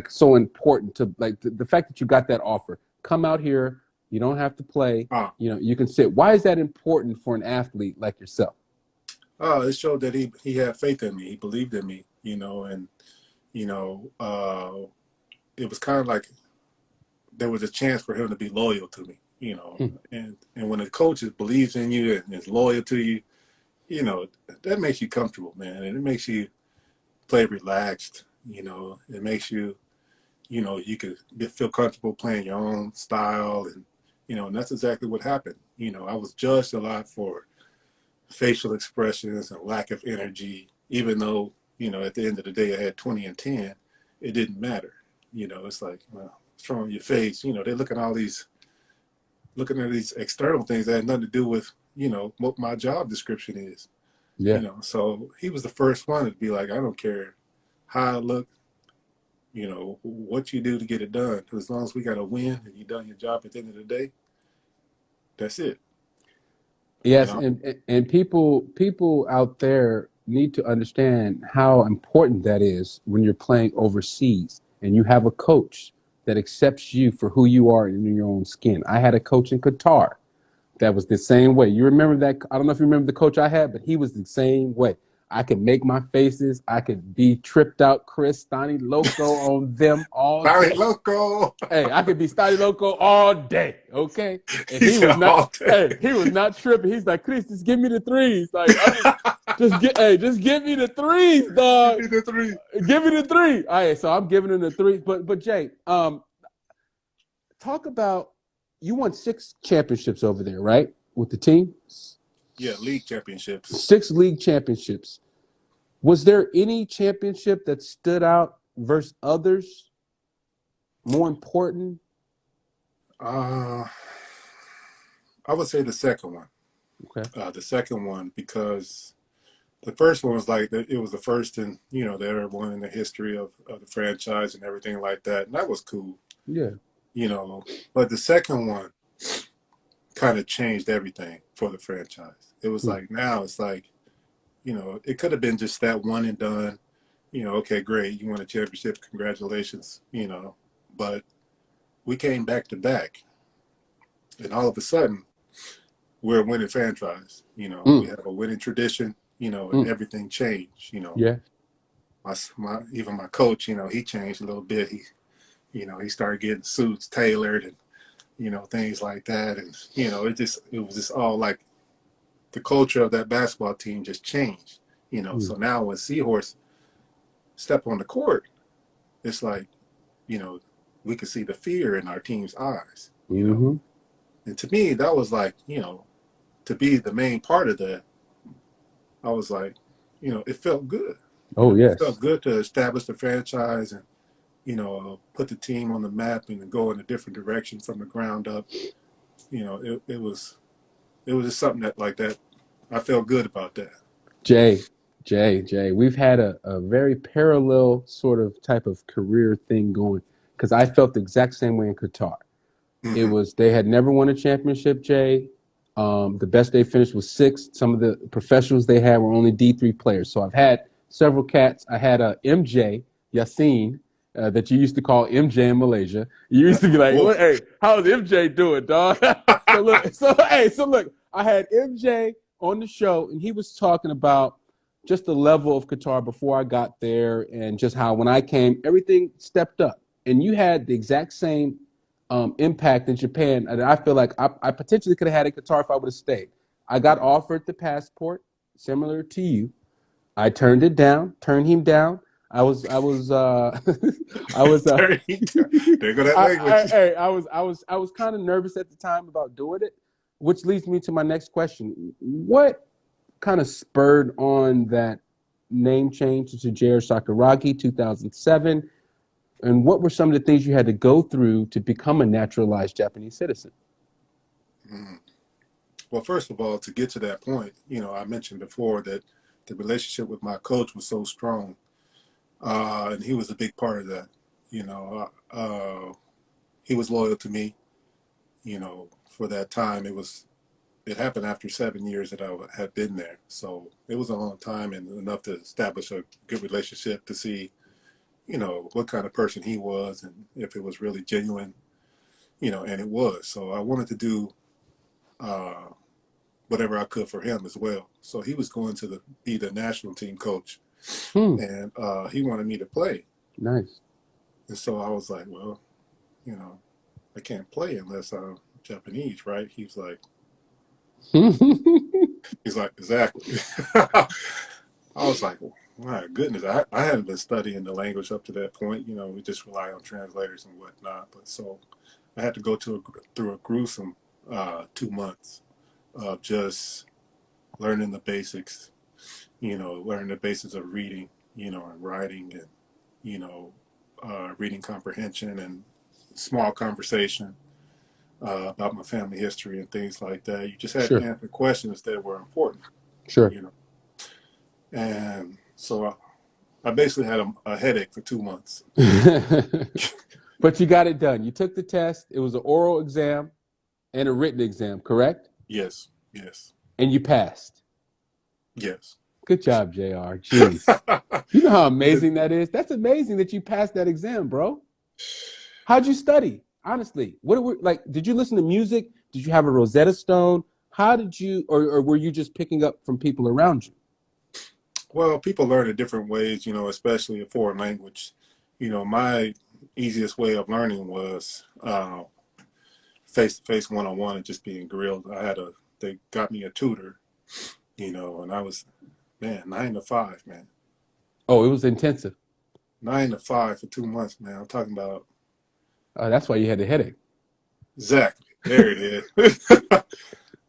so important to like the fact that you got that offer? Come out here, you don't have to play, you can sit. Why is that important for an athlete like yourself? It showed that he had faith in me. He believed in me, and it was kind of like there was a chance for him to be loyal to me, and when a coach believes in you and is loyal to you, that makes you comfortable, man, and it makes you play relaxed. It makes you, you could feel comfortable playing your own style, and that's exactly what happened. I was judged a lot for facial expressions and lack of energy, even though, at the end of the day I had 20 and 10, it didn't matter. It's like, well, what's wrong with your face? They're looking at these external things that had nothing to do with, what my job description is. Yeah. So he was the first one to be like, I don't care how I look, what you do to get it done. As long as we got to win and you done your job at the end of the day, that's it. Yes, and people out there need to understand how important that is when you're playing overseas and you have a coach that accepts you for who you are in your own skin. I had a coach in Qatar that was the same way. You remember that? I don't know if you remember the coach I had, but he was the same way. I could make my faces. I could be tripped out, Chris, Stani Loco on them all day. Stani Loco. Hey, I could be Stani Loco all day, okay? And he was not. Hey, he was not tripping. He's like, Chris, just give me the threes. Like, just give me the threes, dog. Give me the three. Give me the three. All right, so I'm giving him the three. But Jay, talk about, you won 6 championships over there, right? With the team? Yeah, league championships. 6 league championships. Was there any championship that stood out versus others? More important? I would say the second one. Okay. The second one, because the first one was like, it was the first in, the ever one in the history of the franchise and everything like that. And that was cool. Yeah. But the second one kind of changed everything for the franchise. It was like, now it's like, it could have been just that one and done, okay, great. You won a championship. Congratulations, but we came back to back, and all of a sudden we're a winning franchise. We have a winning tradition, and everything changed, Yeah. Even my coach, he changed a little bit. He started getting suits tailored and, things like that. And, it was just all like the culture of that basketball team just changed, So now when Seahorse step on the court, it's like, you know, we could see the fear in our team's eyes, you know. Mm-hmm. And to me, that was like, you know, to be the main part of that, I was like, you know, it felt good. You Oh, know, it felt yes. good to establish the franchise and, you know, put the team on the map and go in a different direction from the ground up. You know, it was just something that like that. I felt good about that. Jay, Jay, we've had a very parallel sort of type of career thing going because I felt the exact same way in Qatar. It Mm-hmm. was they had never won a championship, Jay. The best they finished was sixth. Some of the professionals they had were only D3 players. So I've had several cats. I had a MJ Yassine that you used to call MJ in Malaysia. You used to be like, "What? Wolf. Hey, how's MJ doing, dog?" So look, I had MJ on the show, and he was talking about just the level of Qatar before I got there, and just how when I came, everything stepped up. And you had the exact same impact in Japan. And I feel like I potentially could have had a Qatar if I would have stayed. I got Mm-hmm. offered the passport, similar to you. I turned it down, turned him down. I was There go that language. I was kind of nervous at the time about doing it, which leads me to my next question. What kind of spurred on that name change to J.R. Sakuragi 2007? And what were some of the things you had to go through to become a naturalized Japanese citizen? Mm-hmm. Well, first of all, to get to that point, you know, I mentioned before that the relationship with my coach was so strong, and he was a big part of that. You know, he was loyal to me. You know, for that time, it happened after 7 years that I had been there, so it was a long time and enough to establish a good relationship to see, you know, what kind of person he was and if it was really genuine. You know, and it was. So I wanted to do uh, whatever I could for him as well. So he was going to be the national team coach, Hmm, and he wanted me to play. nice. And so I was like, well, you know, I can't play unless I'm Japanese, right? He's like, exactly. I was like, well, my goodness, I hadn't been studying the language up to that point. You know, we just rely on translators and whatnot. But so I had to go through a gruesome 2 months of just learning the basics, you know, learning the basics of reading, you know, and writing and, you know, reading comprehension and small conversation about my family history and things like that. You just had to Sure, answer questions that were important, sure. you know. And so I basically had a headache for 2 months. But you got it done. You took the test. It was an oral exam and a written exam, correct? Yes, yes, And you passed. yes. Good job, JR. Jeez. You know how Because amazing that is? That's amazing that you passed that exam, bro. How'd you study? Honestly, what were like? Did you listen to music? Did you have a Rosetta Stone? How did you, or were you just picking up from people around you? well, people learn in different ways, you know, especially a foreign language. You know, my easiest way of learning was face to face, one on one, and just being grilled. They got me a tutor, you know, and I was, man, 9 to 5, man, Oh, it was intensive. 9 to 5 for 2 months, man. I'm talking about That's why you had the headache. exactly. There it is.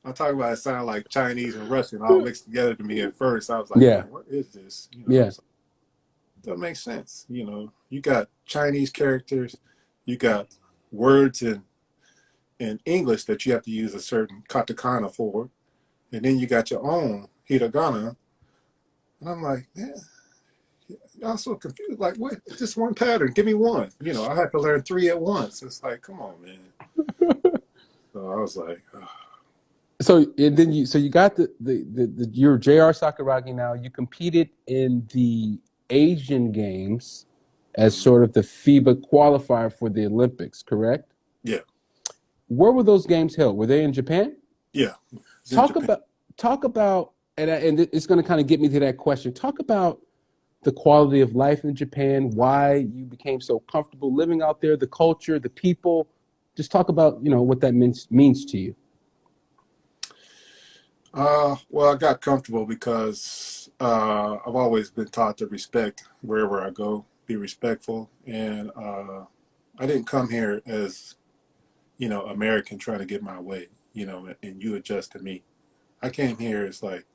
I'm talking about it sound like Chinese and Russian all mixed together to me at first. I was like, Yeah, man, what is this? You know, I yeah. was like, that makes sense. You know, you got Chinese characters, you got words in English that you have to use a certain katakana for, and then you got your own hiragana. And I'm like, man, I'm so confused. Like, what? Just one pattern. Give me one. You know, I had to learn three at once. It's like, come on, man. So I was like, oh. So and then you got you're J.R. Sakuragi now. You competed in the Asian Games as Mhm. sort of the FIBA qualifier for the Olympics, correct? Yeah, Where were those games held? Were they in Japan? yeah. It's in Talk Japan. about talk about and it's going to kind of get me to that question. Talk about the quality of life in Japan, why you became so comfortable living out there, the culture, the people. Just talk about what that means to you. Well, I got comfortable because I've always been taught to respect wherever I go, be respectful, and I didn't come here as American trying to get my way, and you adjust to me. I came here as like,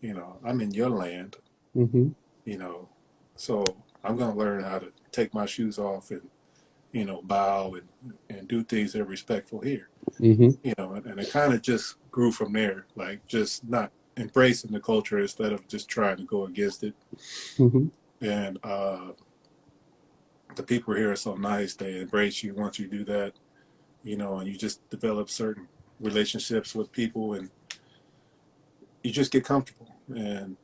I'm in your land, Mm-hmm. you know, so I'm gonna learn how to take my shoes off and bow and do things that are respectful here, Mm-hmm. and it kind of just grew from there, like just not embracing the culture instead of just trying to go against it. Mm-hmm. And the people here are so nice; they embrace you once you do that, and you just develop certain relationships with people, and you just get comfortable, and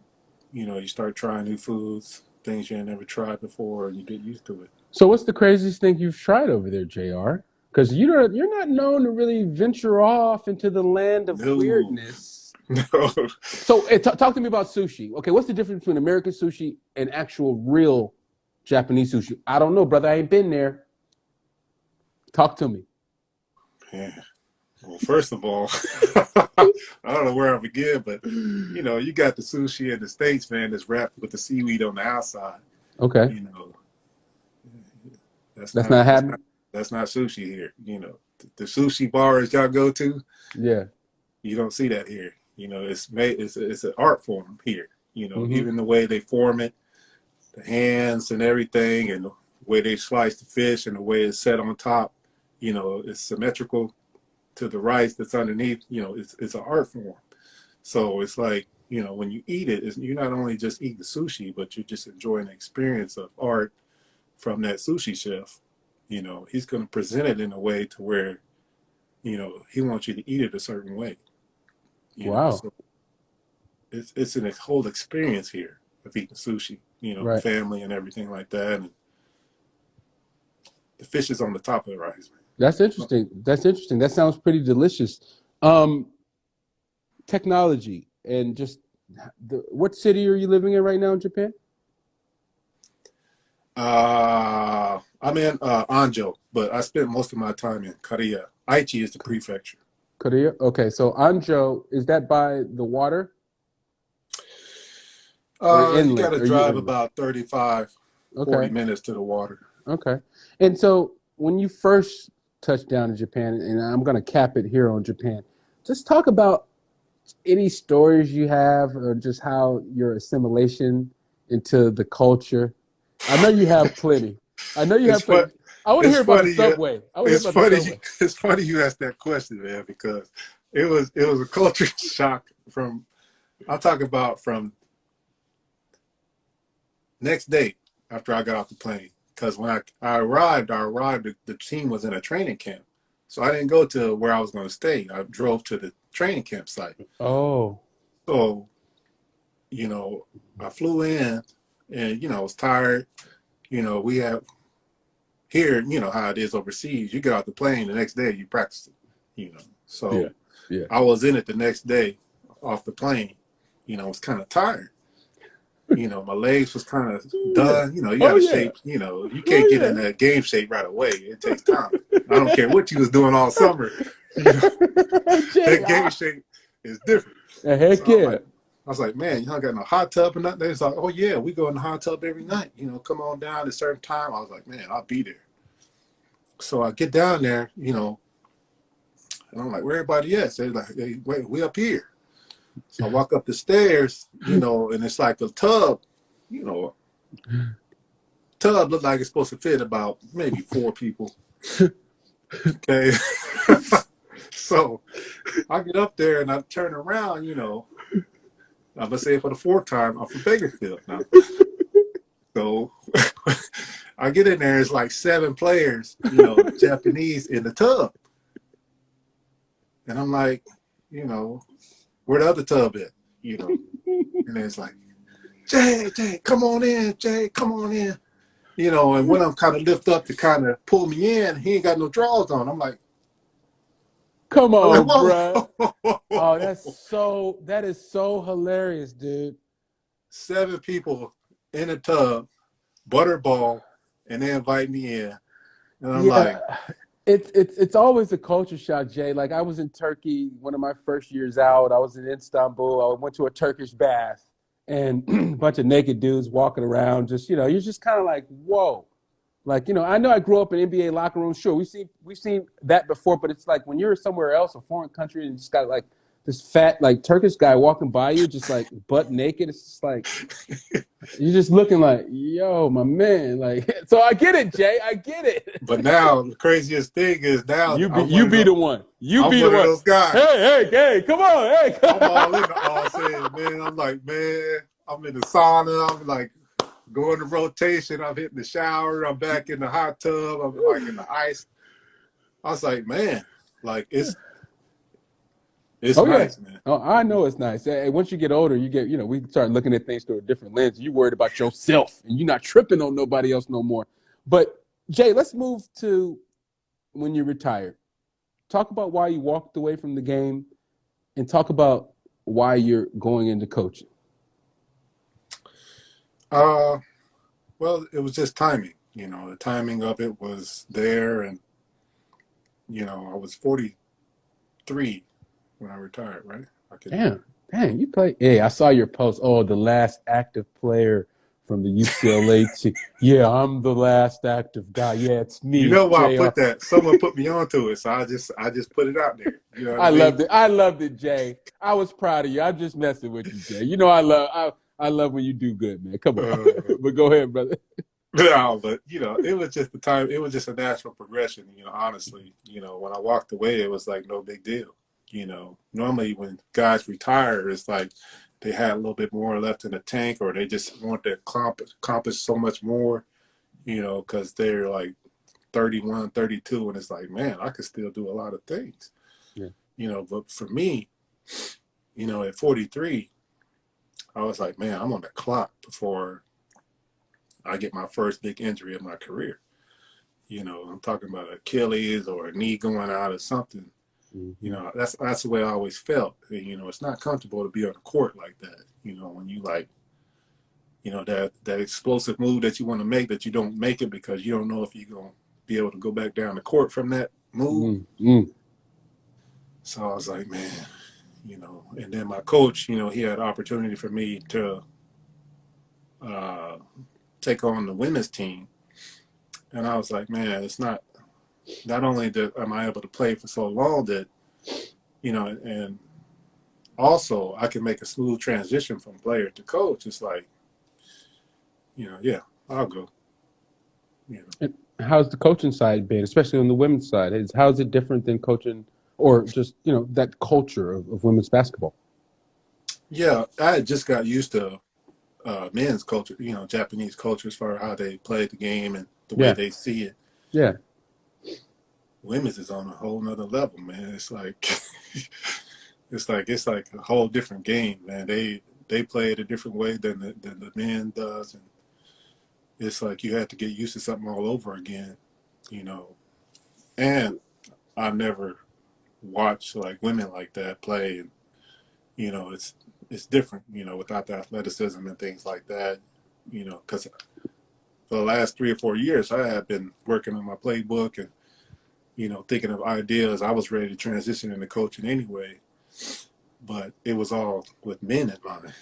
you start trying new foods, things you ain't never tried before, and you get used to it. So what's the craziest thing you've tried over there, JR? Because you're not known to really venture off into the land of No, weirdness. no. So talk to me about sushi. Okay, what's the difference between American sushi and actual real Japanese sushi? I don't know, brother. I ain't been there. Talk to me. Man. Well, first of all, I don't know where I begin, but you got the sushi in the States, man, that's wrapped with the seaweed on the outside. Okay, You know, that's that's not not that's not happening. that's not sushi here. The sushi bars y'all go to, Yeah. you don't see that here. It's made it's an art form here. Mm-hmm. Even the way they form it, the hands and everything, and the way they slice the fish and the way it's set on top. It's symmetrical to the rice that's underneath. It's an art form. So it's like, when you eat it, you're not only just eating sushi, but you're just enjoying the experience of art from that sushi chef. He's going to present it in a way to where, he wants you to eat it a certain way. Wow. So it's a whole experience here of eating sushi. The Right. family and everything like that, and the fish is on the top of the rice. That's interesting. That's interesting. That sounds pretty delicious. Um, Technology and just what city are you living in right now in Japan? I'm in Anjo, but I spent most of my time in Korea. Aichi is the prefecture. Korea. Okay, so Anjo, is that by the water or You got inland? to Are you drive inland? about 35, 40 Okay, minutes to the water. okay. And so when you first touched down in Japan, and I'm going to cap it here on Japan, just talk about any stories you have or just how your assimilation into the culture. I know you have plenty. I know you It's have plenty. fun. I want to It's hear about the funny. subway. I want to hear It's about the funny. subway. It's funny you asked that question, man, because it was a culture shock from. I'm talking about from next day after I got off the plane. Because when I arrived, the team was in a training camp. So I didn't go to where I was going to stay. I drove to the training camp site. Oh, So, you know, I flew in and, I was tired. We have here, how it is overseas. You get off the plane the next day, you practice it. yeah, So yeah. I was in it the next day off the plane. I was kind of tired. My legs was kind of Oh yeah. done. You got Oh to yeah. shape. You can't Oh get in yeah. that game shape right away. It takes time. I don't care what you was doing all summer. You know, that game JR. shape is different. So Heck yeah. I was like, man, you don't got no hot tub or nothing. They was like, oh yeah, we go in the hot tub every night. Come on down at a certain time. I was like, man, I'll be there. So I get down there, and I'm like, where everybody at? So they're like, hey, wait, we up here. So I walk up the stairs, and it's like a tub, you know, tub looked like it's supposed to fit about maybe 4 people. Okay. So I get up there and I turn around, I'm gonna say it for the fourth time, I'm from Bakersfield now. So I get in there, it's like 7 players, Japanese in the tub. And I'm like, where the other tub at? And it's like, Jay, come on in, Jay, come on in. And when I'm kind of lift up to kind of pull me in, he ain't got no drawers on. Come I'm like, on, whoa. bruh. Oh, that is so hilarious, dude. 7 people in a tub, butterball, and they invite me in. And I'm like, Yeah. It's always a culture shock, Jay. Like I was in Turkey one of my first years out. I was in Istanbul. I went to a Turkish bath. and a bunch of naked dudes walking around. Just, you're just kind of like, whoa. Like, I know I grew up in NBA locker rooms. Sure, we've seen that before, but it's like when you're somewhere else, a foreign country, and you just got like this fat, like Turkish guy walking by you, just like butt naked. It's just like you're just looking like, yo, my man. Like, so I get it, Jay. I get it. But now the craziest thing is now You be the one. You I'm be one the of one. those guys. Hey, come on, hey. I'm all in the all saying, man. I'm like, man, I'm in the sauna. I'm like going to rotation. I'm hitting the shower. I'm back in the hot tub. I'm like in the ice. I was like, man, like it's nice, man. Oh, I know it's nice. Hey, once you get older, you get, we start looking at things through a different lens. You worried about yourself, and you're not tripping on nobody else no more. But Jay, let's move to when you retired. Talk about why you walked away from the game, and talk about why you're going into coaching. Well, it was just timing. The timing of it was there, and I was 43 when I retired, right? Damn, you play. Hey, I saw your post. Oh, the last active player from the UCLA team. Yeah, I'm the last active guy. Yeah, it's me. You know why I JR. put that? Someone put me onto it, so I just put it out there. You know what I mean? loved it. I loved it, Jay. I was proud of you. I'm just messing with you, Jay. I love when you do good, man. Come on. But go ahead, brother. No, but it was just the time. It was just a natural progression. Honestly, when I walked away, it was like no big deal. Normally when guys retire, it's like they had a little bit more left in the tank, or they just want to accomplish so much more. Because they're like 31, 32, and it's like, man, I could still do a lot of things. Yeah. But for me, at 43, I was like, man, I'm on the clock before I get my first big injury of my career. I'm talking about Achilles or a knee going out or something. Mm-hmm. That's the way I always felt. It's not comfortable to be on the court like that. When you like, that explosive move that you want to make, that you don't make it because you don't know if you're going to be able to go back down the court from that move. Mm-hmm. So I was like, man, and then my coach, he had an opportunity for me to take on the women's team. And I was like, man, it's not only that am I able to play for so long that, and also I can make a smooth transition from player to coach. It's like, yeah, I'll go. And how's the coaching side been, especially on the women's side? How's it different than coaching, or just, that culture of women's basketball? Yeah, I had just got used to men's culture, Japanese culture, as far as how they play the game and the way they see it. Yeah. Women's is on a whole nother level, man. It's like it's like a whole different game, man. They play it a different way than the men does, and it's like you have to get used to something all over again, And I never watched like women like that play, and it's different, without the athleticism and things like that, because for the last 3 or 4 years I have been working on my playbook and thinking of ideas. I was ready to transition into coaching anyway, but it was all with men in mind.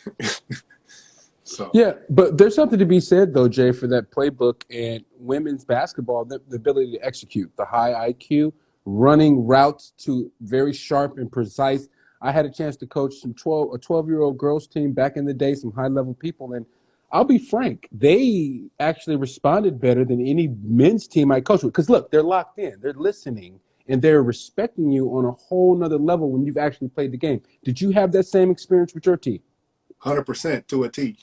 So Yeah, but there's something to be said, though, Jay, for that playbook and women's basketball, the ability to execute, the high IQ, running routes to very sharp and precise. I had a chance to coach a 12-year-old girls team back in the day, some high-level people, and I'll be frank, they actually responded better than any men's team I coached with. Because, look, they're locked in, they're listening, and they're respecting you on a whole nother level when you've actually played the game. Did you have that same experience with your team? 100% to a T.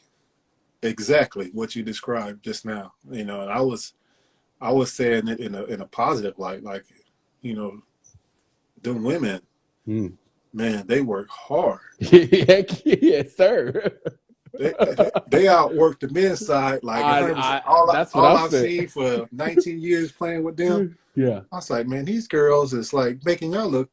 Exactly what you described just now. And I was saying it in a positive light, like, them women, man, they work hard. Yes, sir. They outwork the men's side like 100%. All I've seen for 19 years playing with them. Yeah, I was like, man, these girls is like making y'all look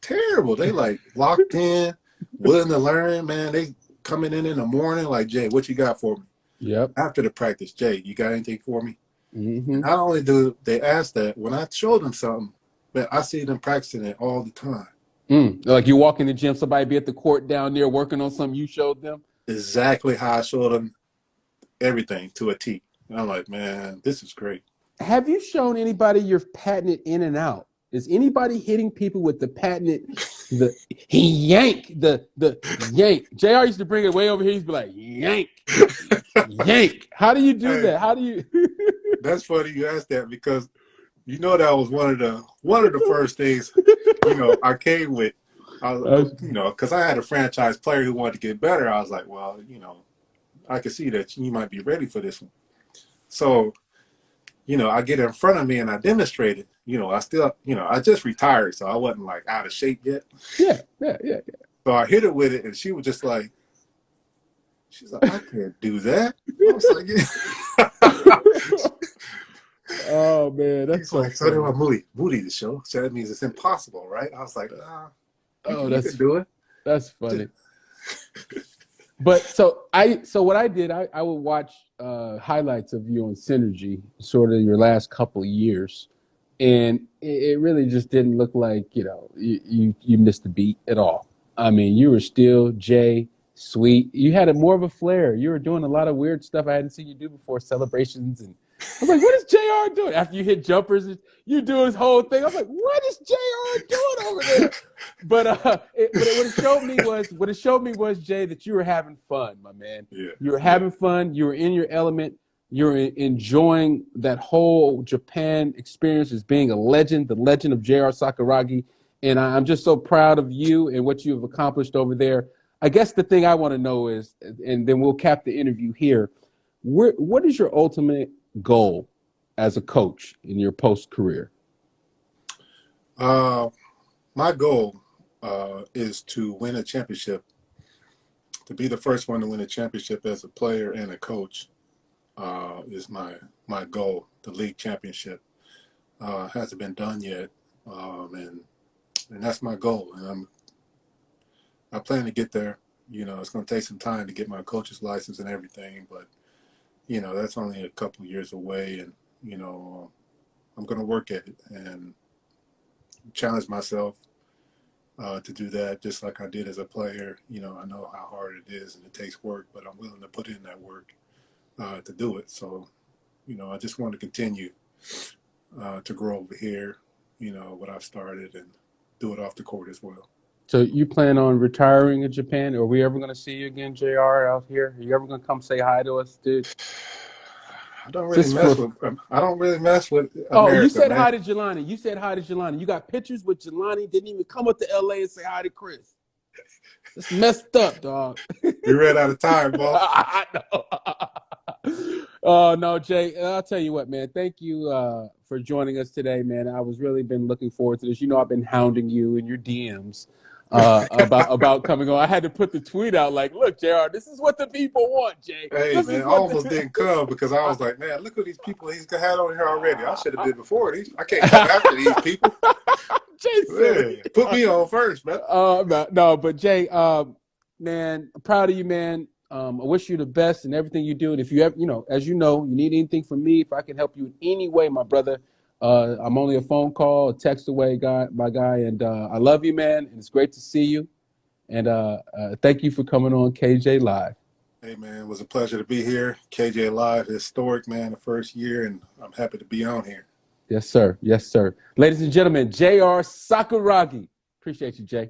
terrible. They like locked in, willing to learn, man. They coming in the morning like, Jay, what you got for me? Yep. After the practice, Jay, you got anything for me? Mm-hmm. Not only do they ask that, when I show them something, but I see them practicing it all the time. Like you walk in the gym, somebody be at the court down there working on something you showed them. exactly how I showed him everything to a T. And I'm like, man, this is great. Have you shown anybody your patented in and out? Is anybody hitting people with the patented, the he yank, the yank? JR used to bring it way over here. He'd be like, yank, yank. How do you do Hey, that? How do you? that's funny you asked that because you know that was one of the first things, I came with. I was, because I had a franchise player who wanted to get better. I was like, well, I could see that you might be ready for this one. So, I get in front of me and I demonstrated. I still, I just retired, so I wasn't like out of shape yet. Yeah. So I hit her with it, and she was just like, she's like, I can't do that. I was like, yeah. Oh man, that's He's so like, so do I funny. booty to show. So that means it's impossible, right? I was like, Oh, you can do it. that's funny. But so what I did, I would watch highlights of you on Synergy, sort of your last couple of years, and it really just didn't look like you missed a beat at all. I mean, you were still Jay, sweet. You had more of a flair. You were doing a lot of weird stuff I hadn't seen you do before, celebrations, and I was like, what is JR doing? After you hit jumpers, you do his whole thing. I was like, what is JR doing over there? But what it showed me was Jay, that you were having fun, my man. Yeah, You were yeah. having fun. You were in your element. You were enjoying that whole Japan experience as being a legend, the legend of J.R. Sakuragi. And I'm just so proud of you and what you have accomplished over there. I guess the thing I want to know is, and then we'll cap the interview here, what is your ultimate goal as a coach in your post career? My goal is to win a championship, to be the first one to win a championship as a player and a coach. Is my goal. The league championship hasn't been done yet, and that's my goal. And I plan to get there. It's going to take some time to get my coach's license and everything, but that's only a couple years away, and I'm going to work at it and challenge myself to do that, just like I did as a player. I know how hard it is and it takes work, but I'm willing to put in that work to do it. So, I just want to continue to grow over here, what I've started, and do it off the court as well. So you plan on retiring in Japan? Are we ever going to see you again, JR, out here? Are you ever going to come say hi to us, dude? I don't really Just for mess with. I don't really mess with Oh, you America, said man. hi to Jelani. You said hi to Jelani. You got pictures with Jelani. Didn't even come up to LA and say hi to Chris. It's messed up, dog. We ran out of time, boss. I know. Oh no, Jay. I'll tell you what, man. Thank you for joining us today, man. I was really been looking forward to this. I've been hounding you in your DMs about coming on. I had to put the tweet out like, "Look, JR, this is what the people want, Jay. Hey, This man, is I what." almost didn't come because I was like, man, look at these people he's had on here already. I should have been before these. I can't come after these people. Jay Man, silly. put me on first, man. No, but Jay, man, I'm proud of you, man. I wish you the best in everything you do. And if you have, as you know, you need anything from me, if I can help you in any way, my brother, I'm only a phone call, a text away, my guy. And I love you, man. And it's great to see you. And thank you for coming on KJ Live. Hey, man, it was a pleasure to be here. KJ Live, historic, man, the first year, and I'm happy to be on here. Yes, sir. Yes, sir. Ladies and gentlemen, J.R. Sakuragi. Appreciate you, Jay.